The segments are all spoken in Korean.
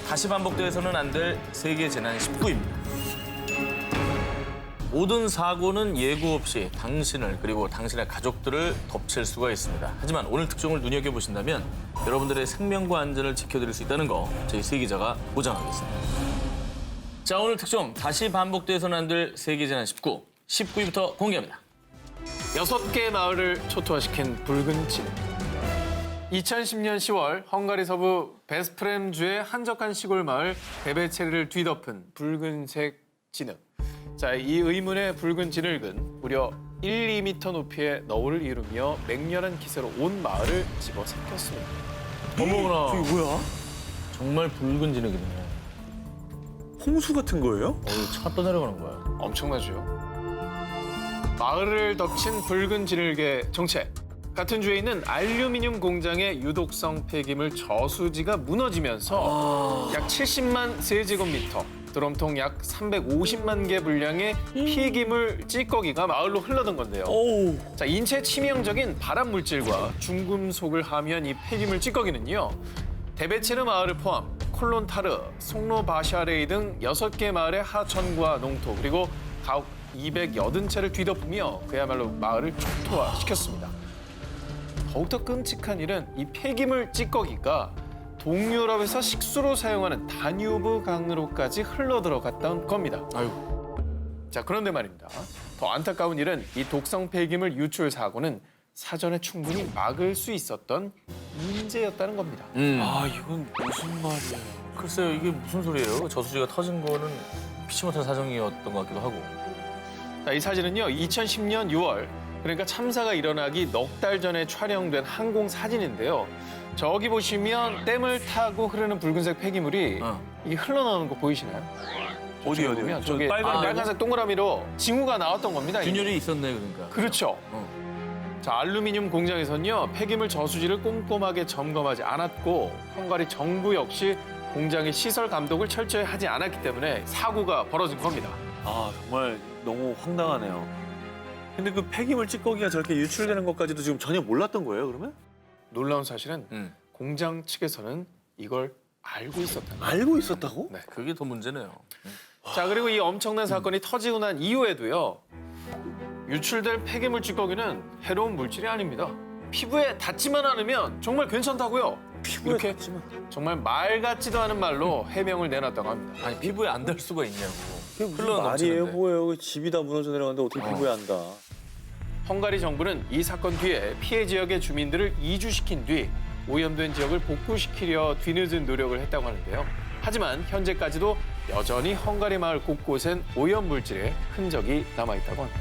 다시 반복돼서는 안 될 세계 재난 19입니다. 모든 사고는 예고 없이 당신을 그리고 당신의 가족들을 덮칠 수가 있습니다. 하지만 오늘 특종을 눈여겨보신다면 여러분들의 생명과 안전을 지켜드릴 수 있다는 거 저희 세 기자가 보장하겠습니다. 자, 오늘 특종 다시 반복돼서는 안 될 세계 재난 19, 19위부터 공개합니다. 6개 마을을 초토화시킨 붉은 진흙. 2010년 10월 헝가리 서부 베스프렘주의 한적한 시골 마을 데베체르를 뒤덮은 붉은색 진흙. 자, 이 의문의 붉은 진흙은 무려 1, 2m 높이의 너울을 이루며 맹렬한 기세로 온 마을을 집어삼켰습니다. 어머나, 저게 뭐야? 정말 붉은 진흙이네. 홍수 같은 거예요? 차가 떠내려가는 거야. 엄청나죠? 마을을 덮친 붉은 진흙의 정체. 같은 주에 있는 알루미늄 공장의 유독성 폐기물 저수지가 무너지면서 약 70만 세제곱미터, 드럼통 약 350만 개 분량의 폐기물 찌꺼기가 마을로 흘러든 건데요. 오우. 자, 인체 치명적인 발암 물질과 중금속을 함유한 이 폐기물 찌꺼기는요. 데베체르 마을을 포함 콜론타르, 송로바샤레이 등 6개 마을의 하천과 농토 그리고 가옥 280채를 뒤덮으며 그야말로 마을을 초토화시켰습니다. 더욱더 끔찍한 일은 이 폐기물 찌꺼기가 동유럽에서 식수로 사용하는 다뉴브 강으로까지 흘러들어갔던 겁니다. 아유. 자, 그런데 말입니다. 더 안타까운 일은 이 독성 폐기물 유출 사고는 사전에 충분히 막을 수 있었던 인재였다는 겁니다. 아, 이건 무슨 말이야. 글쎄요, 이게 무슨 소리예요? 저수지가 터진 거는 피치 못한 사정이었던 것 같기도 하고. 자, 이 사진은요, 2010년 6월, 그러니까 참사가 일어나기 넉 달 전에 촬영된 항공 사진인데요. 저기 보시면 댐을 타고 흐르는 붉은색 폐기물이 이게 흘러나오는 거 보이시나요? 어디 보면 저게 빨간 빨간색 동그라미로 징후가 나왔던 겁니다. 이게. 균열이 있었네, 그러니까. 그렇죠. 자, 알루미늄 공장에서는요, 폐기물 저수지를 꼼꼼하게 점검하지 않았고 헝가리 정부 역시 공장의 시설 감독을 철저히 하지 않았기 때문에 사고가 벌어진 겁니다. 아, 정말 너무 황당하네요. 근데 그 폐기물 찌꺼기가 저렇게 유출되는 것까지도 지금 전혀 몰랐던 거예요, 그러면? 놀라운 사실은 공장 측에서는 이걸 알고 있었다는 거예요. 알고 있었다고? 네. 그게 더 문제네요. 자, 그리고 이 엄청난 사건이 터지고 난 이후에도요. 유출될 폐기물 찌꺼기는 해로운 물질이 아닙니다. 피부에 닿지만 않으면 정말 괜찮다고요. 이렇게 정말 말 같지도 않은 말로 해명을 내놨다고 합니다. 아니, 피부에 안 닿을 수가 있냐고. 그게 무슨 흘러 말이에요, 넘치는데. 뭐예요? 집이 다 무너져 내려가는데 어떻게 피부에 안다. 헝가리 정부는 이 사건 뒤에 피해 지역의 주민들을 이주시킨 뒤 오염된 지역을 복구시키려 뒤늦은 노력을 했다고 하는데요. 하지만 현재까지도 여전히 헝가리 마을 곳곳엔 오염 물질의 흔적이 남아있다고 합니다.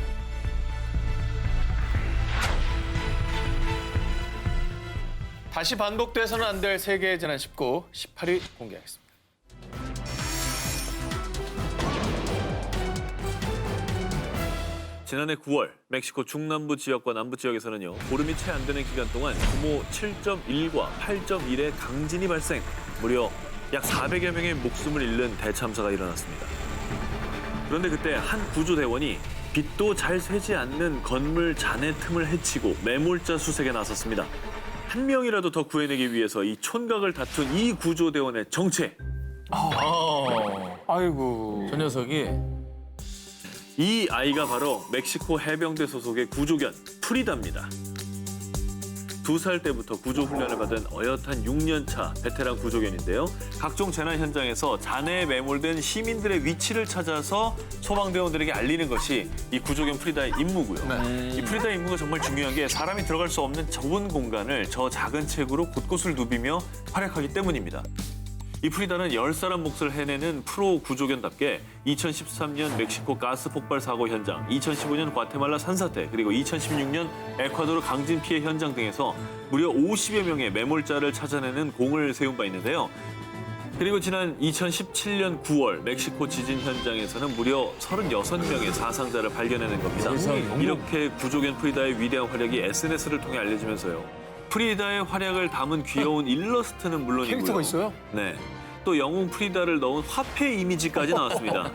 다시 반복돼서는 안 될 세계의 재난 19, 18위 공개하겠습니다. 지난해 9월 멕시코 중남부 지역과 남부 지역에서는요, 보름이 채 안 되는 기간 동안 규모 7.1과 8.1의 강진이 발생, 무려 약 400여 명의 목숨을 잃는 대참사가 일어났습니다. 그런데 그때 한 구조대원이 빛도 잘 쇠지 않는 건물 잔해 틈을 헤치고 매몰자 수색에 나섰습니다. 한 명이라도 더 구해내기 위해서 이 촌각을 다툰 이 구조대원의 정체. 아이고. 저 녀석이 이 아이가 바로 멕시코 해병대 소속의 구조견 프리다입니다. 2살 때부터 구조 훈련을 받은 어엿한 6년차 베테랑 구조견인데요. 각종 재난 현장에서 잔해에 매몰된 시민들의 위치를 찾아서 소방대원들에게 알리는 것이 이 구조견 프리다의 임무고요. 이 프리다의 임무가 정말 중요한 게 사람이 들어갈 수 없는 좁은 공간을 저 작은 체구로 곳곳을 누비며 활약하기 때문입니다. 이 프리다는 10사람 몫을 해내는 프로 구조견답게 2013년 멕시코 가스 폭발 사고 현장, 2015년 과테말라 산사태, 그리고 2016년 에콰도르 강진 피해 현장 등에서 무려 50여 명의 매몰자를 찾아내는 공을 세운 바 있는데요. 그리고 지난 2017년 9월 멕시코 지진 현장에서는 무려 36명의 사상자를 발견해낸 겁니다. 이렇게 구조견 프리다의 위대한 활약이 SNS를 통해 알려지면서요. 프리다의 활약을 담은 귀여운 일러스트는 물론이고요. 캐릭터가 있어요? 네. 또 영웅 프리다를 넣은 화폐 이미지까지 나왔습니다.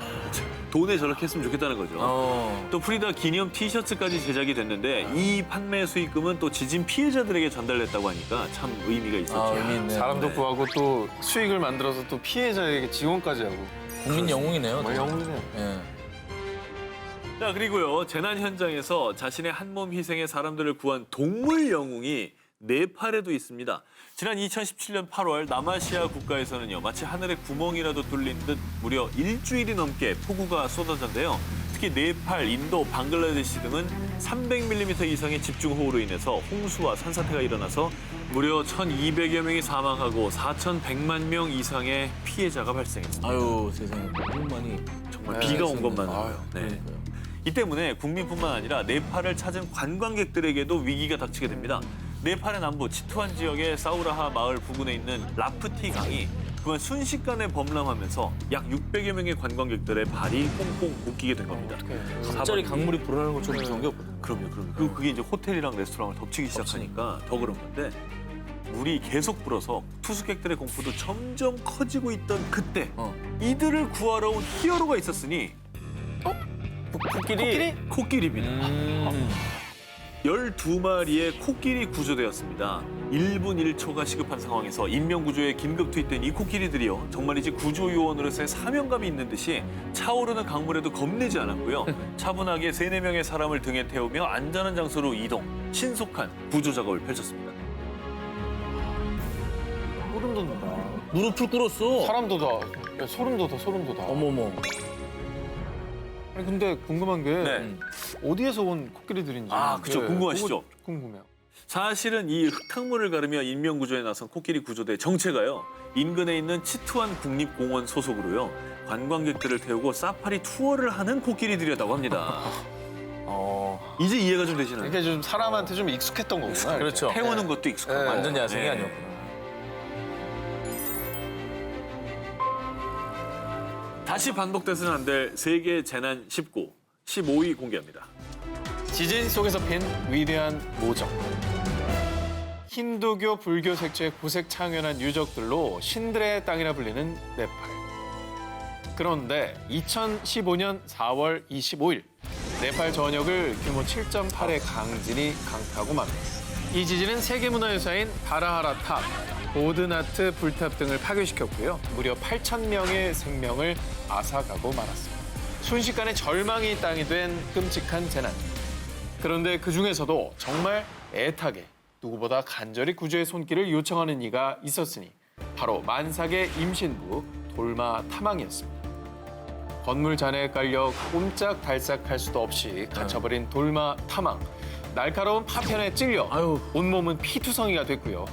돈에 저렇게 했으면 좋겠다는 거죠. 또 프리다 기념 티셔츠까지 제작이 됐는데 이 판매 수익금은 또 지진 피해자들에게 전달됐다고 하니까 참 의미가 있었죠. 의미 있네요. 사람도 네. 구하고 또 수익을 만들어서 또 피해자에게 지원까지 하고. 국민 영웅이네요. 정말 영웅이네요. 예. 자, 그리고요. 재난 현장에서 자신의 한몸 희생의 사람들을 구한 동물 영웅이 네팔에도 있습니다. 지난 2017년 8월 남아시아 국가에서는요. 마치 하늘에 구멍이라도 뚫린 듯 무려 일주일이 넘게 폭우가 쏟아졌는데요. 특히 네팔, 인도, 방글라데시 등은 300mm 이상의 집중호우로 인해서 홍수와 산사태가 일어나서 무려 1,200여 명이 사망하고 4,100만 명 이상의 피해자가 발생했습니다. 아유 세상에 너무 많이 정말 네, 비가 온 알겠습니다. 것만 아유, 해도. 네. 그러니까요. 이 때문에 국민뿐만 아니라 네팔을 찾은 관광객들에게도 위기가 닥치게 됩니다. 네팔의 남부 치투안 지역의 사우라하 마을 부근에 있는 라프티 강이 그간 순식간에 범람하면서 약 600여 명의 관광객들의 발이 꽁꽁 묶이게 된 겁니다. 갑자기 강물이 불어나는 것처럼 무서운 게 없거든요. 그럼요. 그리고 그게 이제 호텔이랑 레스토랑을 덮치기 시작하니까 더 그런 건데 물이 계속 불어서 투숙객들의 공포도 점점 커지고 있던 그때 이들을 구하러 온 히어로가 있었으니 코끼리입니다. 12마리의 코끼리 구조되었습니다. 1분 1초가 시급한 상황에서 인명구조에 긴급 투입된 이 코끼리들이요. 정말이지 구조요원으로서의 사명감이 있는 듯이 차오르는 강물에도 겁내지 않았고요. 차분하게 3-4명의 사람을 등에 태우며 안전한 장소로 이동, 신속한 구조 작업을 펼쳤습니다. 소름 돋는다. 무릎을 꿇었어. 사람 돋아. 야, 소름 돋아, 소름 돋아. 어머머. 아니 근데 궁금한 게 네. 어디에서 온 코끼리들인지. 아, 그쵸. 궁금하시죠? 그거 궁금해요. 사실은 이 흙탕물을 가르며 인명구조에 나선 코끼리 구조대 정체가요. 인근에 있는 치투안 국립공원 소속으로요. 관광객들을 태우고 사파리 투어를 하는 코끼리들이었다고 합니다. 이제 이해가 좀 되시나요? 이게 좀 사람한테 좀 익숙했던 거구나. 그렇죠. 태우는 것도 익숙하고. 네. 완전 야생이 네. 아니었구나. 다시 반복돼서는 안 될 세계 재난 19, 15위 공개합니다. 지진 속에서 핀 위대한 모정. 힌두교, 불교 색채의 고색 창연한 유적들로 신들의 땅이라 불리는 네팔. 그런데 2015년 4월 25일 네팔 전역을 규모 7.8의 강진이 강타하고 맙니다. 이 지진은 세계문화유산인 바라하라 탑, 보드나트 불탑 등을 파괴시켰고요. 무려 8,000명의 생명을 앗아가고 말았습니다. 순식간에 절망이 땅이 된 끔찍한 재난. 그런데 그중에서도 정말 애타게 누구보다 간절히 구조의 손길을 요청하는 이가 있었으니 바로 만삭의 임신부 돌마 탐왕이었습니다. 건물 잔해에 깔려 꼼짝달싹할 수도 없이 갇혀버린 돌마 탐왕. 날카로운 파편에 찔려 온몸은 피투성이가 됐고요.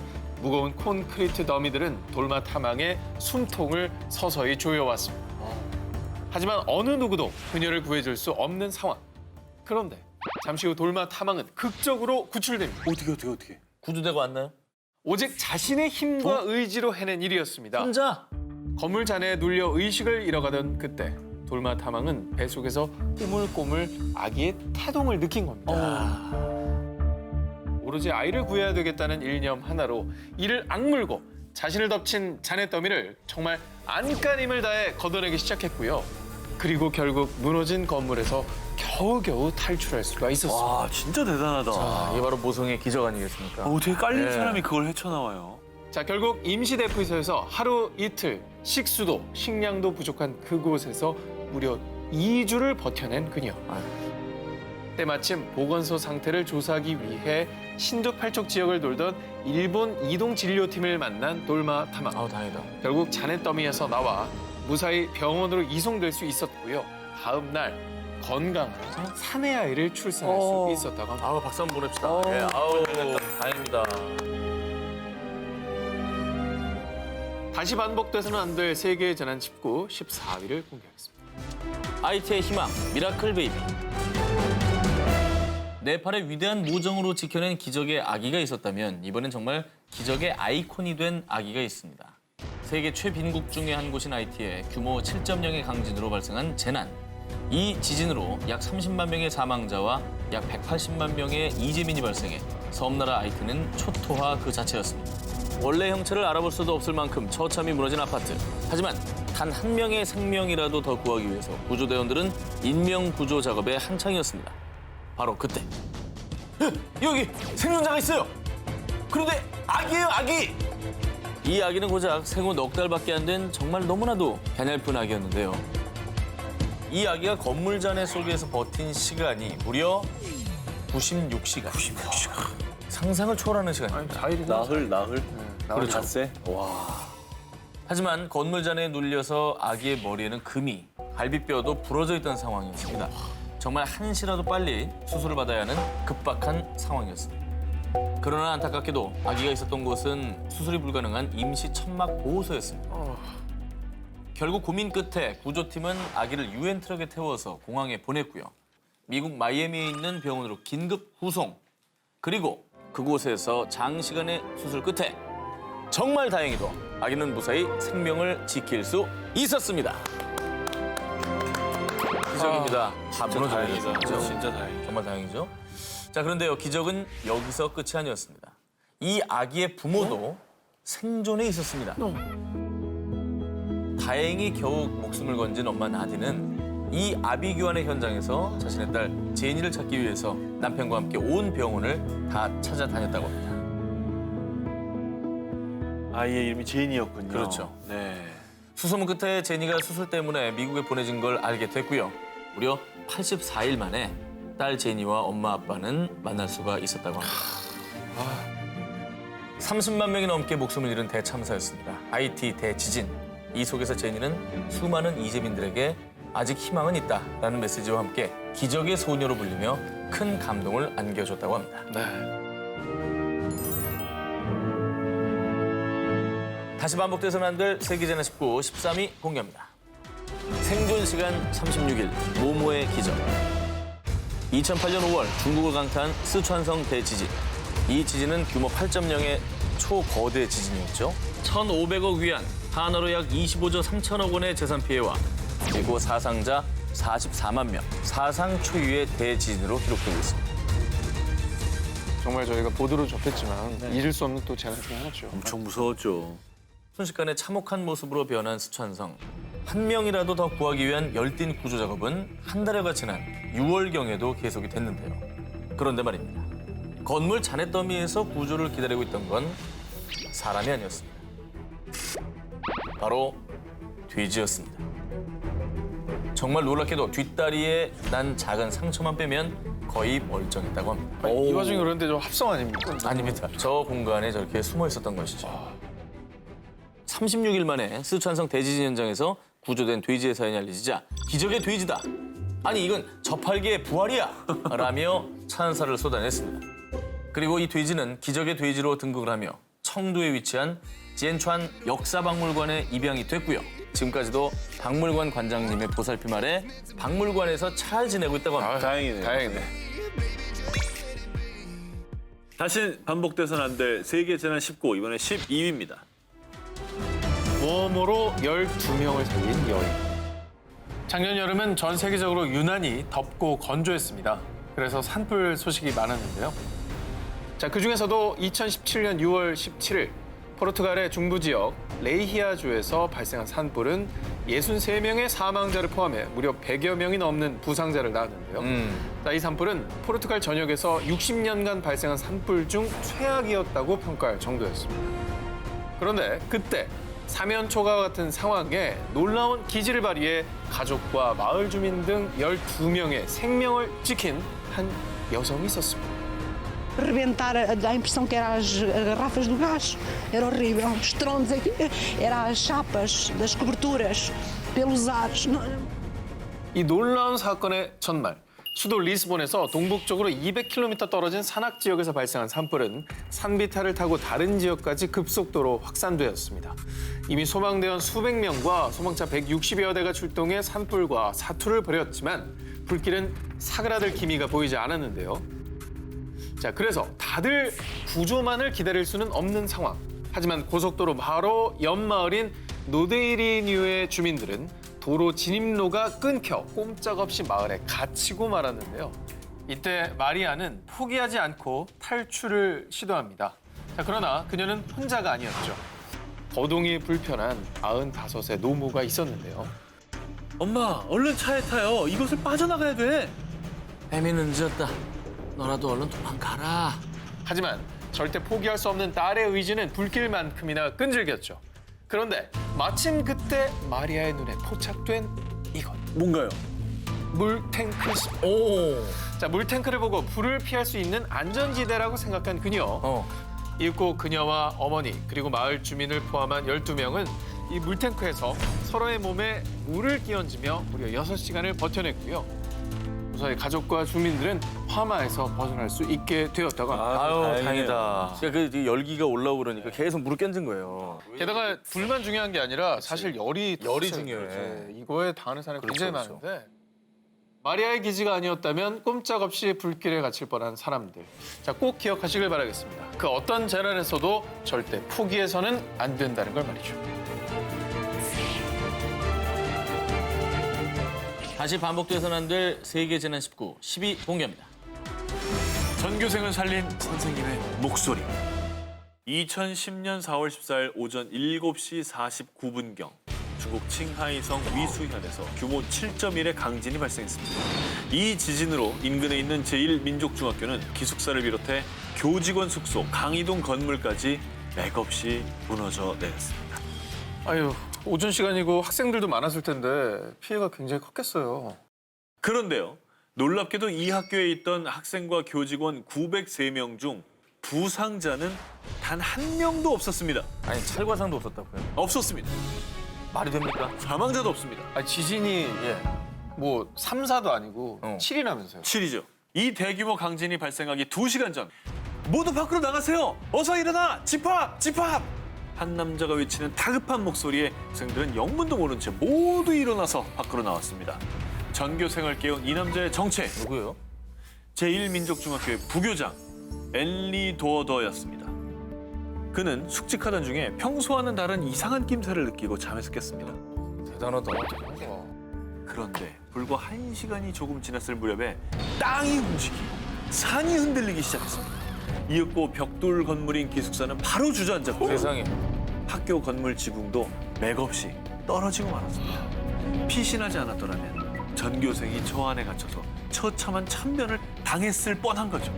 무거운 콘크리트 더미들은 돌마 탐왕의 숨통을 서서히 조여왔습니다. 하지만 어느 누구도 그녀를 구해줄 수 없는 상황. 그런데 잠시 후 돌마 탐왕은 극적으로 구출됩니다. 어떻게? 구조대가 왔나요? 오직 자신의 힘과 의지로 해낸 일이었습니다. 혼자? 건물 잔해에 눌려 의식을 잃어가던 그때 돌마 탐왕은 뱃속에서 꼬물꼬물 아기의 태동을 느낀 겁니다. 오로지 아이를 구해야 되겠다는 일념 하나로 이를 악물고 자신을 덮친 잔해 더미를 정말 안간힘을 다해 걷어내기 시작했고요. 그리고 결국 무너진 건물에서 겨우겨우 탈출할 수가 있었습니다. 와, 진짜 대단하다. 아, 이게 바로 모성의 기적 아니겠습니까? 어떻게 깔린 네. 사람이 그걸 헤쳐나와요? 자, 결국 임시대피소에서 하루 이틀 식수도 식량도 부족한 그곳에서 무려 2주를 버텨낸 그녀. 때마침 보건소 상태를 조사하기 위해 신두팔척 지역을 돌던 일본 이동진료팀을 만난 돌마 탐왕. 아우 다행이다. 결국 잔해더미에서 나와 무사히 병원으로 이송될 수 있었고요. 다음 날 건강한 사내 아이를 출산할 수 있었다고 합니다. 아우 박수 한번 보냅시다. 예, 아우 다행입니다. 다시 반복돼서는 안 될 세계의 재난 19, 14위를 공개하겠습니다. IT의 희망, 미라클 베이비. 네팔의 위대한 모정으로 지켜낸 기적의 아기가 있었다면 이번엔 정말 기적의 아이콘이 된 아기가 있습니다. 세계 최빈국 중의 한 곳인 IT에 규모 7.0의 강진으로 발생한 재난. 이 지진으로 약 30만 명의 사망자와 약 180만 명의 이재민이 발생해 섬나라 IT는 초토화 그 자체였습니다. 원래 형체를 알아볼 수도 없을 만큼 처참히 무너진 아파트. 하지만 단 한 명의 생명이라도 더 구하기 위해서 구조대원들은 인명 구조 작업에 한창이었습니다. 바로 그때 여기 생존자가 있어요. 그런데 아기예요, 아기. 이 아기는 고작 생후 넉 달밖에 안 된 정말 너무나도 가냘픈 아기였는데요. 이 아기가 건물 잔해 속에서 버틴 시간이 무려 96시간. 96시간. 상상을 초월하는 시간입니다. 아니, 4일이나. 나흘. 그렇죠. 닷새. 하지만 건물 잔해에 눌려서 아기의 머리에는 금이, 갈비뼈도 부러져 있던 상황이었습니다. 정말 한시라도 빨리 수술을 받아야 하는 급박한 상황이었습니다. 그러나 안타깝게도 아기가 있었던 곳은 수술이 불가능한 임시 천막 보호소였습니다. 결국 고민 끝에 구조팀은 아기를 유엔 트럭에 태워서 공항에 보냈고요. 미국 마이애미에 있는 병원으로 긴급 후송. 그리고 그곳에서 장시간의 수술 끝에 정말 다행히도 아기는 무사히 생명을 지킬 수 있었습니다. 기적입니다. 다 무너져요. 그렇죠? 진짜 다행이다. 정말 다행이죠. 자, 그런데요, 기적은 여기서 끝이 아니었습니다. 이 아기의 부모도 생존에 있었습니다. 다행히 겨우 목숨을 건진 엄마 나디는 이 아비 교환의 현장에서 자신의 딸 제니를 찾기 위해서 남편과 함께 온 병원을 다 찾아다녔다고 합니다. 아이의 이름이 제인이었군요. 그렇죠. 네. 수소문 끝에 제니가 수술 때문에 미국에 보내진 걸 알게 됐고요. 무려 84일 만에 딸 제니와 엄마 아빠는 만날 수가 있었다고 합니다. 30만 명이 넘게 목숨을 잃은 대참사였습니다. 하이티 대지진. 이 속에서 제니는 수많은 이재민들에게 아직 희망은 있다라는 메시지와 함께 기적의 소녀로 불리며 큰 감동을 안겨줬다고 합니다. 네. 다시 반복돼서는 안 될 세계재난 19, 13위 공개합니다. 생존 시간 36일, 모모의 기적. 2008년 5월 중국을 강타한 스촨성 대지진. 이 지진은 규모 8.0의 초거대 지진이었죠. 1,500억 위안, 한화로 약 25조 3천억 원의 재산 피해와 그리고 사상자 44만 명, 사상 초유의 대지진으로 기록되고 있습니다. 정말 저희가 보도로 접했지만 잊을 수 없는 또 재난 중에 하나죠. 엄청 무서웠죠. 순식간에 참혹한 모습으로 변한 스촨성. 한 명이라도 더 구하기 위한 열띤 구조 작업은 한 달여가 지난 6월경에도 계속이 됐는데요. 그런데 말입니다. 건물 잔해 더미에서 구조를 기다리고 있던 건 사람이 아니었습니다. 바로 돼지였습니다. 정말 놀랍게도 뒷다리에 난 작은 상처만 빼면 거의 멀쩡했다고 합니다. 이 와중에 그런데 좀 합성 아닙니까? 아닙니다. 저 공간에 저렇게 숨어 있었던 것이죠. 36일 만에 스촨성 대지진 현장에서 구조된 돼지의 사연이 알려지자 기적의 돼지다. 아니 이건 저팔계의 부활이야. 라며 찬사를 쏟아냈습니다. 그리고 이 돼지는 기적의 돼지로 등극을 하며 청두에 위치한 지엔촨 역사박물관에 입양이 됐고요. 지금까지도 박물관 관장님의 보살핌 아래 박물관에서 잘 지내고 있다고 합니다. 다행이네요. 다행이네. 다시 반복돼서는 안 될 세계재난 19, 이번에 12위입니다. 웜으로 12명을 살린 여인. 작년 여름은 전 세계적으로 유난히 덥고 건조했습니다. 그래서 산불 소식이 많았는데요. 자, 그중에서도 2017년 6월 17일 포르투갈의 중부 지역 레이히아주에서 발생한 산불은 63명의 사망자를 포함해 무려 100여 명이 넘는 부상자를 낳았는데요. 자, 이 산불은 포르투갈 전역에서 60년간 발생한 산불 중 최악이었다고 평가할 정도였습니다. 그런데 그때 사면초가 같은 상황에 놀라운 기지를 발휘해 가족과 마을 주민 등 12명의 생명을 지킨 한 여성이 있었습니다. Rebentar, dá a impressão que eram as garrafas do gás. Era horrível. Os tronos, eram as chapas das coberturas, pelos ares. 이 놀라운 사건의 첫날, 수도 리스본에서 동북쪽으로 200km 떨어진 산악 지역에서 발생한 산불은 산비탈을 타고 다른 지역까지 급속도로 확산되었습니다. 이미 소방대원 수백 명과 소방차 160여 대가 출동해 산불과 사투를 벌였지만 불길은 사그라들 기미가 보이지 않았는데요. 자, 그래서 다들 구조만을 기다릴 수는 없는 상황. 하지만 고속도로 바로 옆 마을인 노데이리뉴의 주민들은 도로 진입로가 끊겨 꼼짝없이 마을에 갇히고 말았는데요. 이때 마리아는 포기하지 않고 탈출을 시도합니다. 자, 그러나 그녀는 혼자가 아니었죠. 거동이 불편한 95세 노모가 있었는데요. 엄마, 얼른 차에 타요. 이곳을 빠져나가야 돼. 애미는 늦었다. 너라도 얼른 도망가라. 하지만 절대 포기할 수 없는 딸의 의지는 불길만큼이나 끈질겼죠. 그런데 마침 그때 마리아의 눈에 포착된 이것. 뭔가요? 물탱크였습니다. 오. 자, 물탱크를 보고 불을 피할 수 있는 안전지대라고 생각한 그녀. 이윽고 그녀와 어머니 그리고 마을 주민을 포함한 12명은 이 물탱크에서 서로의 몸에 물을 끼얹으며 무려 6시간을 버텨냈고요. 무사히 가족과 주민들은 화마에서 벗어날 수 있게 되었다가 아유, 다행이다. 그러니까 그 열기가 올라오고 그러니까 계속 물을 껴준 거예요. 게다가 불만 중요한 게 아니라 사실 열이 열이 컸어요. 중요해. 그렇죠. 이거에 당하는 사람이 굉장히 그렇죠. 많은데 마리아의 기지가 아니었다면 꼼짝없이 불길에 갇힐 뻔한 사람들. 자, 꼭 기억하시길 바라겠습니다. 그 어떤 재난에서도 절대 포기해서는 안 된다는 걸 말이죠. 다시 반복돼서는 안 될 세계 재난 19, 10위 공개합니다. 전교생을 살린 선생님의 목소리. 2010년 4월 14일 오전 7시 49분경 중국 칭하이성 위수현에서 규모 7.1의 강진이 발생했습니다. 이 지진으로 인근에 있는 제1민족중학교는 기숙사를 비롯해 교직원 숙소, 강의동 건물까지 맥없이 무너져 내렸습니다. 아유, 오전 시간이고 학생들도 많았을 텐데 피해가 굉장히 컸겠어요. 그런데요, 놀랍게도 이 학교에 있던 학생과 교직원 903명 중 부상자는 단 한 명도 없었습니다. 아니, 찰과상도 없었다고요? 없었습니다. 말이 됩니까? 사망자도 없습니다. 아니, 지진이 뭐 3, 4도 아니고 7이라면서요. 7이죠. 이 대규모 강진이 발생하기 2시간 전 모두 밖으로 나가세요. 어서 일어나. 집합! 집합! 한 남자가 외치는 다급한 목소리에 학생들은 영문도 모른 채 모두 일어나서 밖으로 나왔습니다. 전교생을 깨운 이 남자의 정체. 누구예요? 제1민족중학교의 부교장 엘리 도어더였습니다. 그는 숙직하던 중에 평소와는 다른 이상한 낌새를 느끼고 잠에서 깼습니다. 대단하다. 그런데 불과 1시간이 조금 지났을 무렵에 땅이 움직이고 산이 흔들리기 시작했습니다. 이윽고 벽돌 건물인 기숙사는 바로 주저앉았고 세상에. 학교 건물 지붕도 맥없이 떨어지고 말았습니다. 피신하지 않았더라면 전교생이 저 안에 갇혀서 처참한 참변을 당했을 뻔한 거죠.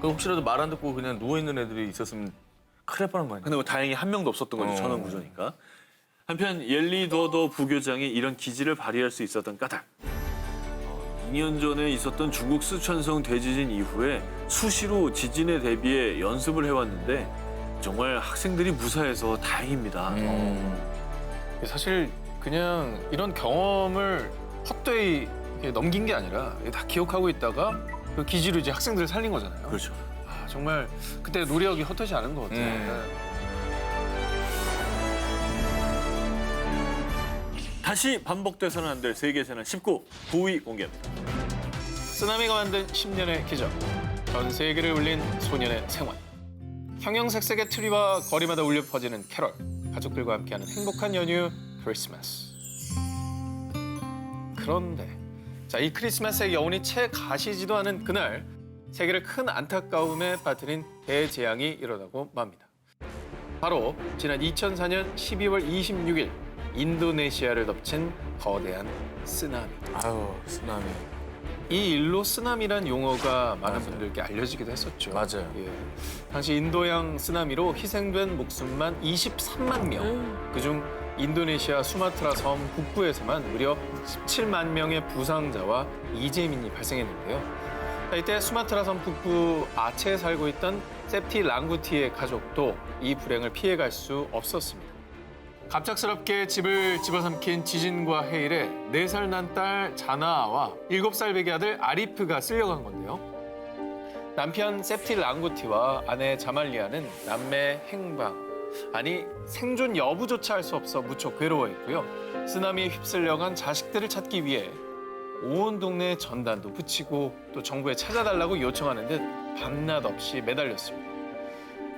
그 혹시라도 말 안 듣고 그냥 누워있는 애들이 있었으면 큰일 날 뻔한 거 아니에요? 근데 뭐 다행히 한 명도 없었던 거죠. 전원 구조니까. 한편 옐리 도더 부교장이 이런 기지를 발휘할 수 있었던 까닭. 2년 전에 있었던 중국 쓰촨성 대지진 이후에 수시로 지진에 대비해 연습을 해왔는데 정말 학생들이 무사해서 다행입니다. 사실 그냥 이런 경험을 헛되이 이렇게 넘긴 게 아니라 다 기억하고 있다가 그 기지로 이제 학생들을 살린 거잖아요. 그렇죠. 아, 정말 그때 노력이 헛되지 않은 것 같아요. 네. 다시 반복돼서는 안 될 세계재난 19, 9위 공개합니다. 쓰나미가 만든 10년의 기적. 전 세계를 울린 소년의 생활. 형형색색의 트리와 거리마다 울려 퍼지는 캐럴. 가족들과 함께하는 행복한 연휴 크리스마스. 그런데 자, 이 크리스마스의 여운이 채 가시지도 않은 그날 세계를 큰 안타까움에 빠뜨린 대재앙이 일어나고 맙니다. 바로 지난 2004년 12월 26일 인도네시아를 덮친 거대한 쓰나미. 아유, 쓰나미. 이 일로 쓰나미란 용어가 많은 분들께 알려지기도 했었죠. 맞아요. 예. 당시 인도양 쓰나미로 희생된 목숨만 23만 명. 그중 인도네시아 수마트라 섬 북부에서만 무려 17만 명의 부상자와 이재민이 발생했는데요. 자, 이때 수마트라 섬 북부 아체에 살고 있던 세프티 랑구티의 가족도 이 불행을 피해갈 수 없었습니다. 갑작스럽게 집을 집어삼킨 지진과 해일에 4살 난 딸 자나와 7살 배기 아들 아리프가 쓸려간 건데요. 남편 세프티 랑구티와 아내 자말리아는 남매 행방, 아니 생존 여부조차 알 수 없어 무척 괴로워했고요. 쓰나미에 휩쓸려간 자식들을 찾기 위해 온 동네에 전단도 붙이고 또 정부에 찾아달라고 요청하는 듯 밤낮 없이 매달렸습니다.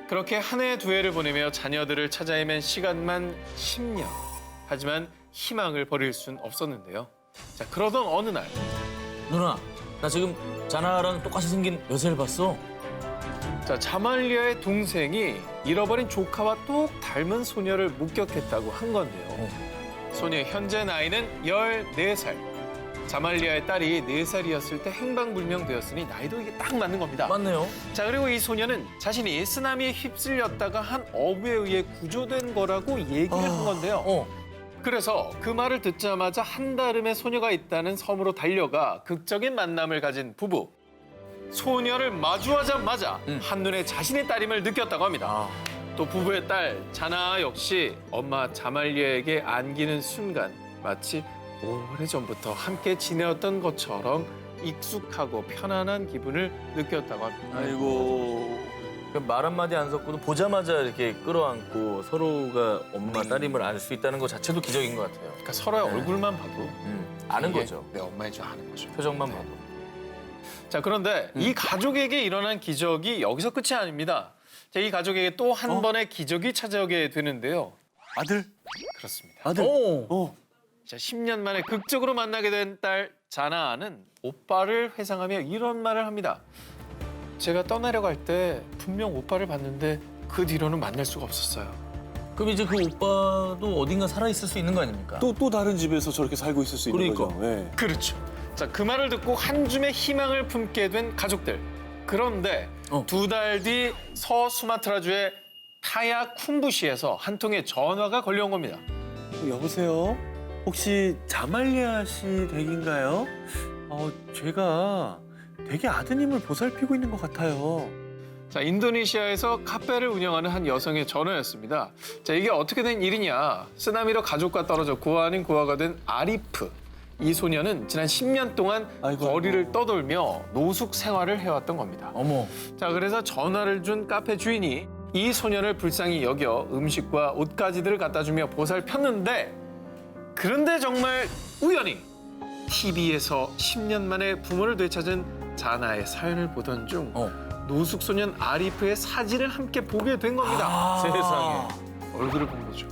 그렇게 한 해 두 해를 보내며 자녀들을 찾아 헤맨 시간만 10년. 하지만 희망을 버릴 순 없었는데요. 자, 그러던 어느 날 누나, 나 지금 자나랑 똑같이 생긴 여자를 봤어. 자, 자말리아의 동생이 잃어버린 조카와 똑 닮은 소녀를 목격했다고 한 건데요. 소녀의 현재 나이는 14살. 자말리아의 딸이 4살이었을 때 행방불명되었으니 나이도 이게 딱 맞는 겁니다. 맞네요. 자, 그리고 이 소녀는 자신이 쓰나미에 휩쓸렸다가 한 어부에 의해 구조된 거라고 얘기를 한 건데요. 그래서 그 말을 듣자마자 한다름의 소녀가 있다는 섬으로 달려가 극적인 만남을 가진 부부. 소녀를 마주하자마자 한눈에 자신의 딸임을 느꼈다고 합니다. 또 부부의 딸 자나 역시 엄마 자말리아에게 안기는 순간 마치 오래전부터 함께 지내었던 것처럼 익숙하고 편안한 기분을 느꼈다고 합니다. 아이고. 말 한마디 안 섞고도 보자마자 이렇게 끌어안고 서로가 엄마, 딸임을 알 수 있다는 것 자체도 기적인 것 같아요. 그러니까 서로의 얼굴만 봐도 아는 이게 거죠. 내 엄마인 줄 아는 거죠. 표정만 봐도. 자, 그런데 이 가족에게 일어난 기적이 여기서 끝이 아닙니다. 자, 이 가족에게 또 한 번의 기적이 찾아오게 되는데요. 아들? 그렇습니다. 아들? 자, 10년 만에 극적으로 만나게 된 딸 자나는 오빠를 회상하며 이런 말을 합니다. 제가 떠나려고 할 때 분명 오빠를 봤는데 그 뒤로는 만날 수가 없었어요. 그럼 이제 그 오빠도 어딘가 살아있을 수 있는 거 아닙니까? 또 다른 집에서 저렇게 살고 있을 수 있는 그러니까. 거죠. 예. 그렇죠. 자, 그 말을 듣고 한 줌의 희망을 품게 된 가족들. 그런데 2달 뒤 서수마트라주의 타야 쿰부시에서 한 통의 전화가 걸려온 겁니다. 여보세요? 혹시 자말리아 씨 댁인가요? 제가 댁의 아드님을 보살피고 있는 것 같아요. 자, 인도네시아에서 카페를 운영하는 한 여성의 전화였습니다. 자, 이게 어떻게 된 일이냐. 쓰나미로 가족과 떨어져 고아 아닌 고아가 된 아리프. 이 소녀는 지난 10년 동안 아이고. 거리를 떠돌며 노숙 생활을 해왔던 겁니다. 어머. 자, 그래서 전화를 준 카페 주인이 이 소녀를 불쌍히 여겨 음식과 옷가지들을 갖다 주며 보살폈는데, 그런데 정말 우연히 TV에서 10년 만에 부모를 되찾은 자나의 사연을 보던 중 노숙 소년 아리프의 사진을 함께 보게 된 겁니다. 세상에. 얼굴을 본 거죠.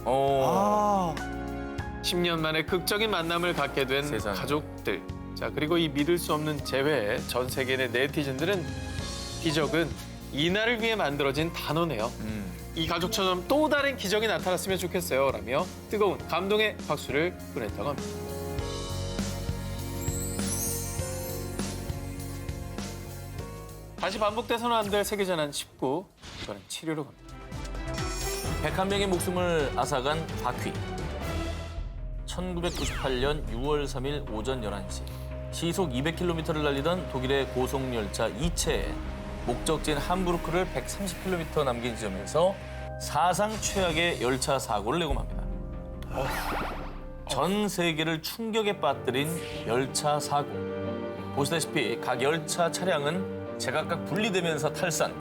10년 만에 극적인 만남을 갖게 된 세상에. 가족들. 자, 그리고 이 믿을 수 없는 재회에 전 세계의 네티즌들은 기적은 이날을 위해 만들어진 단어네요. 이 가족처럼 또 다른 기적이 나타났으면 좋겠어요. 라며 뜨거운 감동의 박수를 보냈다고 합니다. 다시 반복돼서는 안 될 세계재난 19. 이번엔 치료로 갑니다. 101명의 목숨을 앗아간 바퀴. 1998년 6월 3일 오전 11시. 시속 200km를 달리던 독일의 고속열차 이체에 목적지인 함부르크를 130km 남긴 지점에서 사상 최악의 열차 사고를 내고 맙니다. 전 세계를 충격에 빠뜨린 열차 사고. 보시다시피 각 열차 차량은 제각각 분리되면서 탈산.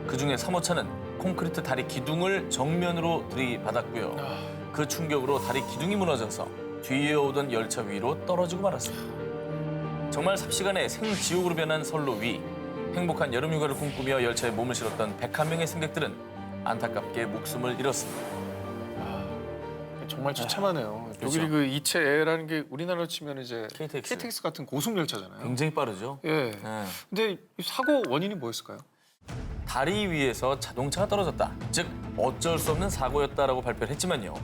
그중에 3호차는 콘크리트 다리 기둥을 정면으로 들이받았고요. 그 충격으로 다리 기둥이 무너져서 뒤에 오던 열차 위로 떨어지고 말았습니다. 정말 삽시간에 생지옥으로 변한 선로 위. 행복한 여름 휴가를 꿈꾸며 열차에 몸을 실었던 101명의 승객들은 안타깝게 목숨을 잃었습니다. 정말 처참하네요. 그렇죠. 독일이 그 이체라는 게 우리나라로 치면 이제 KTX. KTX 같은 고속열차잖아요. 굉장히 빠르죠. 예. 네. 근데 이 사고 원인이 뭐였을까요? 다리 위에서 자동차가 떨어졌다. 즉 어쩔 수 없는 사고였다라고 발표를 했지만요.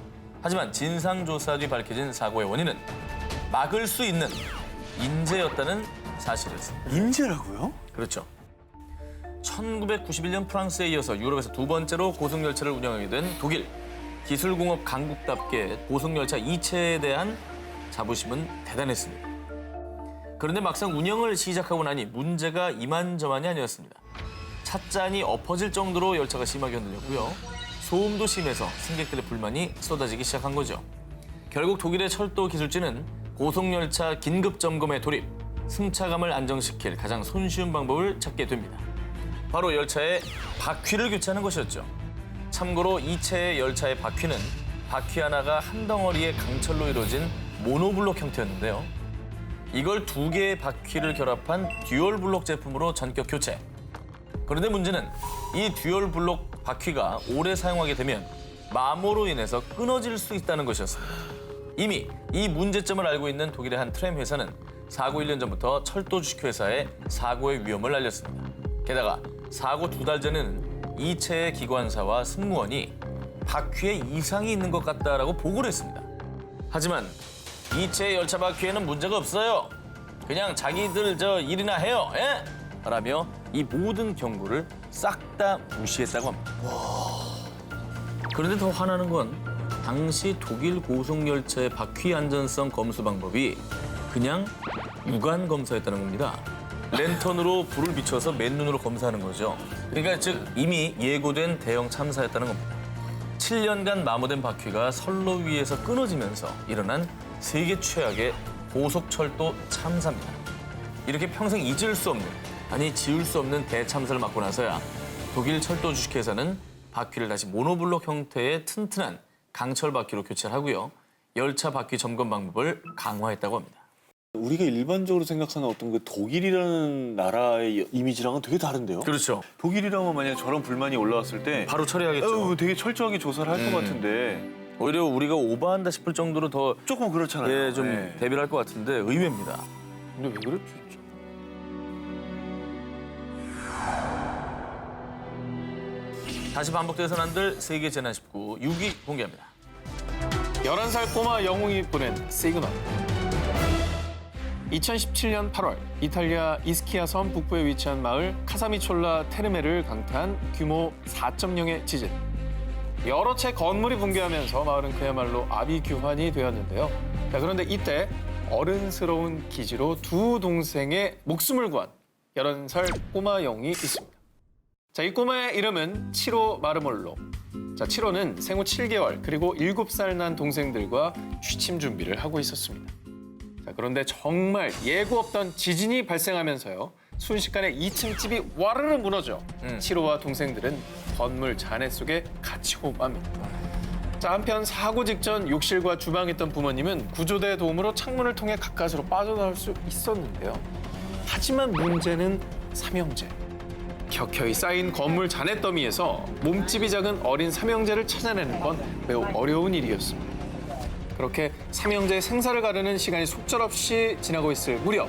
하지만 진상조사 뒤 밝혀진 사고의 원인은 막을 수 있는 인재였다는 사실이었습니다. 인재라고요? 그렇죠. 1991년 프랑스에 이어서 유럽에서 두 번째로 고속열차를 운영하게 된 독일. 기술공업 강국답게 고속열차 이체에 대한 자부심은 대단했습니다. 그런데 막상 운영을 시작하고 나니 문제가 이만저만이 아니었습니다. 찻잔이 엎어질 정도로 열차가 심하게 흔들렸고요. 소음도 심해서 승객들의 불만이 쏟아지기 시작한 거죠. 결국 독일의 철도 기술진은 고속열차 긴급점검에 돌입, 승차감을 안정시킬 가장 손쉬운 방법을 찾게 됩니다. 바로 열차의 바퀴를 교체하는 것이었죠. 참고로 이체의 열차의 바퀴는 바퀴 하나가 한 덩어리의 강철로 이루어진 모노블록 형태였는데요. 이걸 두 개의 바퀴를 결합한 듀얼블록 제품으로 전격 교체. 그런데 문제는 이 듀얼블록 바퀴가 오래 사용하게 되면 마모로 인해서 끊어질 수 있다는 것이었습니다. 이미 이 문제점을 알고 있는 독일의 한 트램 회사는 사고 1년 전부터 철도 주식회사에 사고의 위험을 알렸습니다. 게다가 사고 2달 전에는 이채의 기관사와 승무원이 바퀴에 이상이 있는 것 같다라고 보고를 했습니다. 하지만 이채의 열차 바퀴에는 문제가 없어요. 그냥 자기들 일이나 해요. 예? 라며 이 모든 경고를 싹 다 무시했다고 합니다. 그런데 더 화나는 건 당시 독일 고속열차의 바퀴 안전성 검수 방법이 그냥 육안 검사였다는 겁니다. 랜턴으로 불을 비춰서 맨눈으로 검사하는 거죠. 그러니까 즉 이미 예고된 대형 참사였다는 겁니다. 7년간 마모된 바퀴가 선로 위에서 끊어지면서 일어난 세계 최악의 고속철도 참사입니다. 이렇게 평생 잊을 수 없는, 아니 지울 수 없는 대참사를 맞고 나서야 독일 철도 주식회사는 바퀴를 다시 모노블록 형태의 튼튼한 강철 바퀴로 교체를 하고요. 열차 바퀴 점검 방법을 강화했다고 합니다. 우리가 일반적으로 생각하는 어떤 그 독일이라는 나라의 이미지랑은 되게 다른데요? 그렇죠. 독일이라면 만약 저런 불만이 올라왔을 때 바로 처리하겠죠. 되게 철저하게 조사를 할 것 같은데 오히려 우리가 오버한다 싶을 정도로 더 조금 그렇잖아요. 좀 네. 대비를 할 것 같은데 의외입니다. 근데 왜 그랬지? 다시 반복돼서는 안 될 세계 재난 19 6위 공개합니다. 11살 꼬마 영웅이 보낸 시그널. 2017년 8월 이탈리아 이스키아 섬 북부에 위치한 마을 카사미촐라 테르메를 강타한 규모 4.0의 지진. 여러 채 건물이 붕괴하면서 마을은 그야말로 아비규환이 되었는데요. 자, 그런데 이때 어른스러운 기지로 두 동생의 목숨을 구한 11살 꼬마 영웅이 있습니다. 자, 이 꼬마의 이름은 치로 마르몰로. 자, 치로는 생후 7개월 그리고 7살 난 동생들과 취침 준비를 하고 있었습니다. 자, 그런데 정말 예고 없던 지진이 발생하면서요. 순식간에 2층 집이 와르르 무너져 치로와 동생들은 건물 잔해 속에 갇히 호흡합니다. 자, 한편 사고 직전 욕실과 주방에 있던 부모님은 구조대 도움으로 창문을 통해 가까스로 빠져나올 수 있었는데요. 하지만 문제는 삼형제. 켜켜이 쌓인 건물 잔해 더미에서 몸집이 작은 어린 삼형제를 찾아내는 건 매우 어려운 일이었습니다. 그렇게 삼형제의 생사를 가르는 시간이 속절없이 지나고 있을 무렵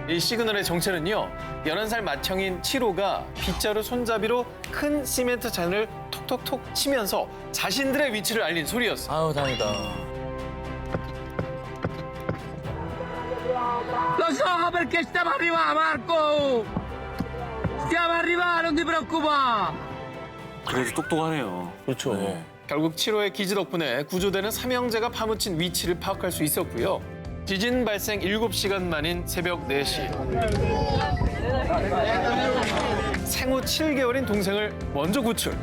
이 시그널의 정체는요. 11살 맏형인 치로가 빗자루 손잡이로 큰 시멘트 잔을 톡톡톡 치면서 자신들의 위치를 알린 소리였어요. 아우 다행이다. Lo so perché stiamo arrivando, Marco! Stiamo arrivando, non ti preoccupare! 그래도 똑똑하네요. 그렇죠. 네. 결국 치로의 기지 덕분에 구조대는 삼형제가 파묻힌 위치를 파악할 수 있었고요. 지진 발생 7시간 만인 새벽 4시. 생후 7개월인 동생을 먼저 구출.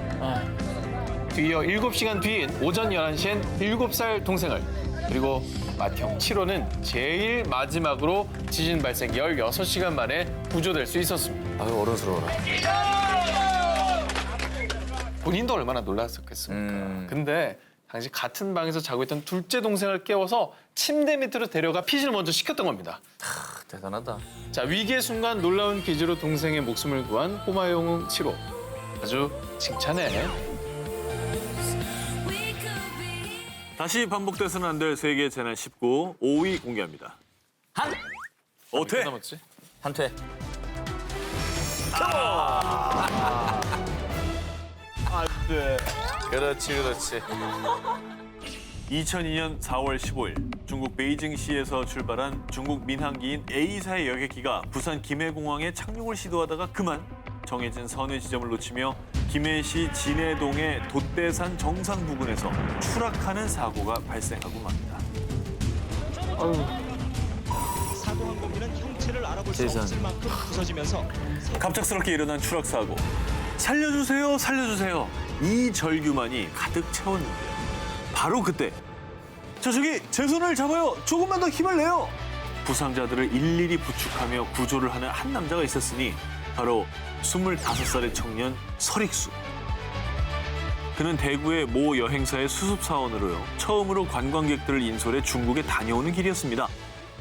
뒤이어 7시간 뒤인 오전 11시엔 7살 동생을, 그리고 맏형 치로는 제일 마지막으로 지진 발생 16시간 만에 구조될 수 있었습니다. 아유 어른스러워라. 본인도 얼마나 놀랐었겠습니까. 근데 당시 같은 방에서 자고 있던 둘째 동생을 깨워서 침대 밑으로 데려가 피신을 먼저 시켰던 겁니다. 대단하다. 자, 위기의 순간 놀라운 기지로 동생의 목숨을 구한 꼬마 영웅 치로. 아주 칭찬해. 다시 반복돼서는 안 될 세계 재난 19 5위 공개합니다. 한! 어때? 남았지? 한퇴. 네. 그렇지 그렇지. 2002년 4월 15일 중국 베이징시에서 출발한 중국 민항기인 A사의 여객기가 부산 김해공항에 착륙을 시도하다가 그만 정해진 선회 지점을 놓치며 김해시 진해동의 돛대산 정상 부근에서 추락하는 사고가 발생하고 맙니다. 사고 항공기는 형체를 알아볼 수 세상. 없을 만큼 부서지면서 갑작스럽게 일어난 추락 사고. 살려주세요, 살려주세요. 이 절규만이 가득 채웠는데요. 바로 그때 저기 제 손을 잡아요. 조금만 더 힘을 내요. 부상자들을 일일이 부축하며 구조를 하는 한 남자가 있었으니 바로 25살의 청년 설익수. 그는 대구의 모 여행사의 수습사원으로요. 처음으로 관광객들을 인솔해 중국에 다녀오는 길이었습니다.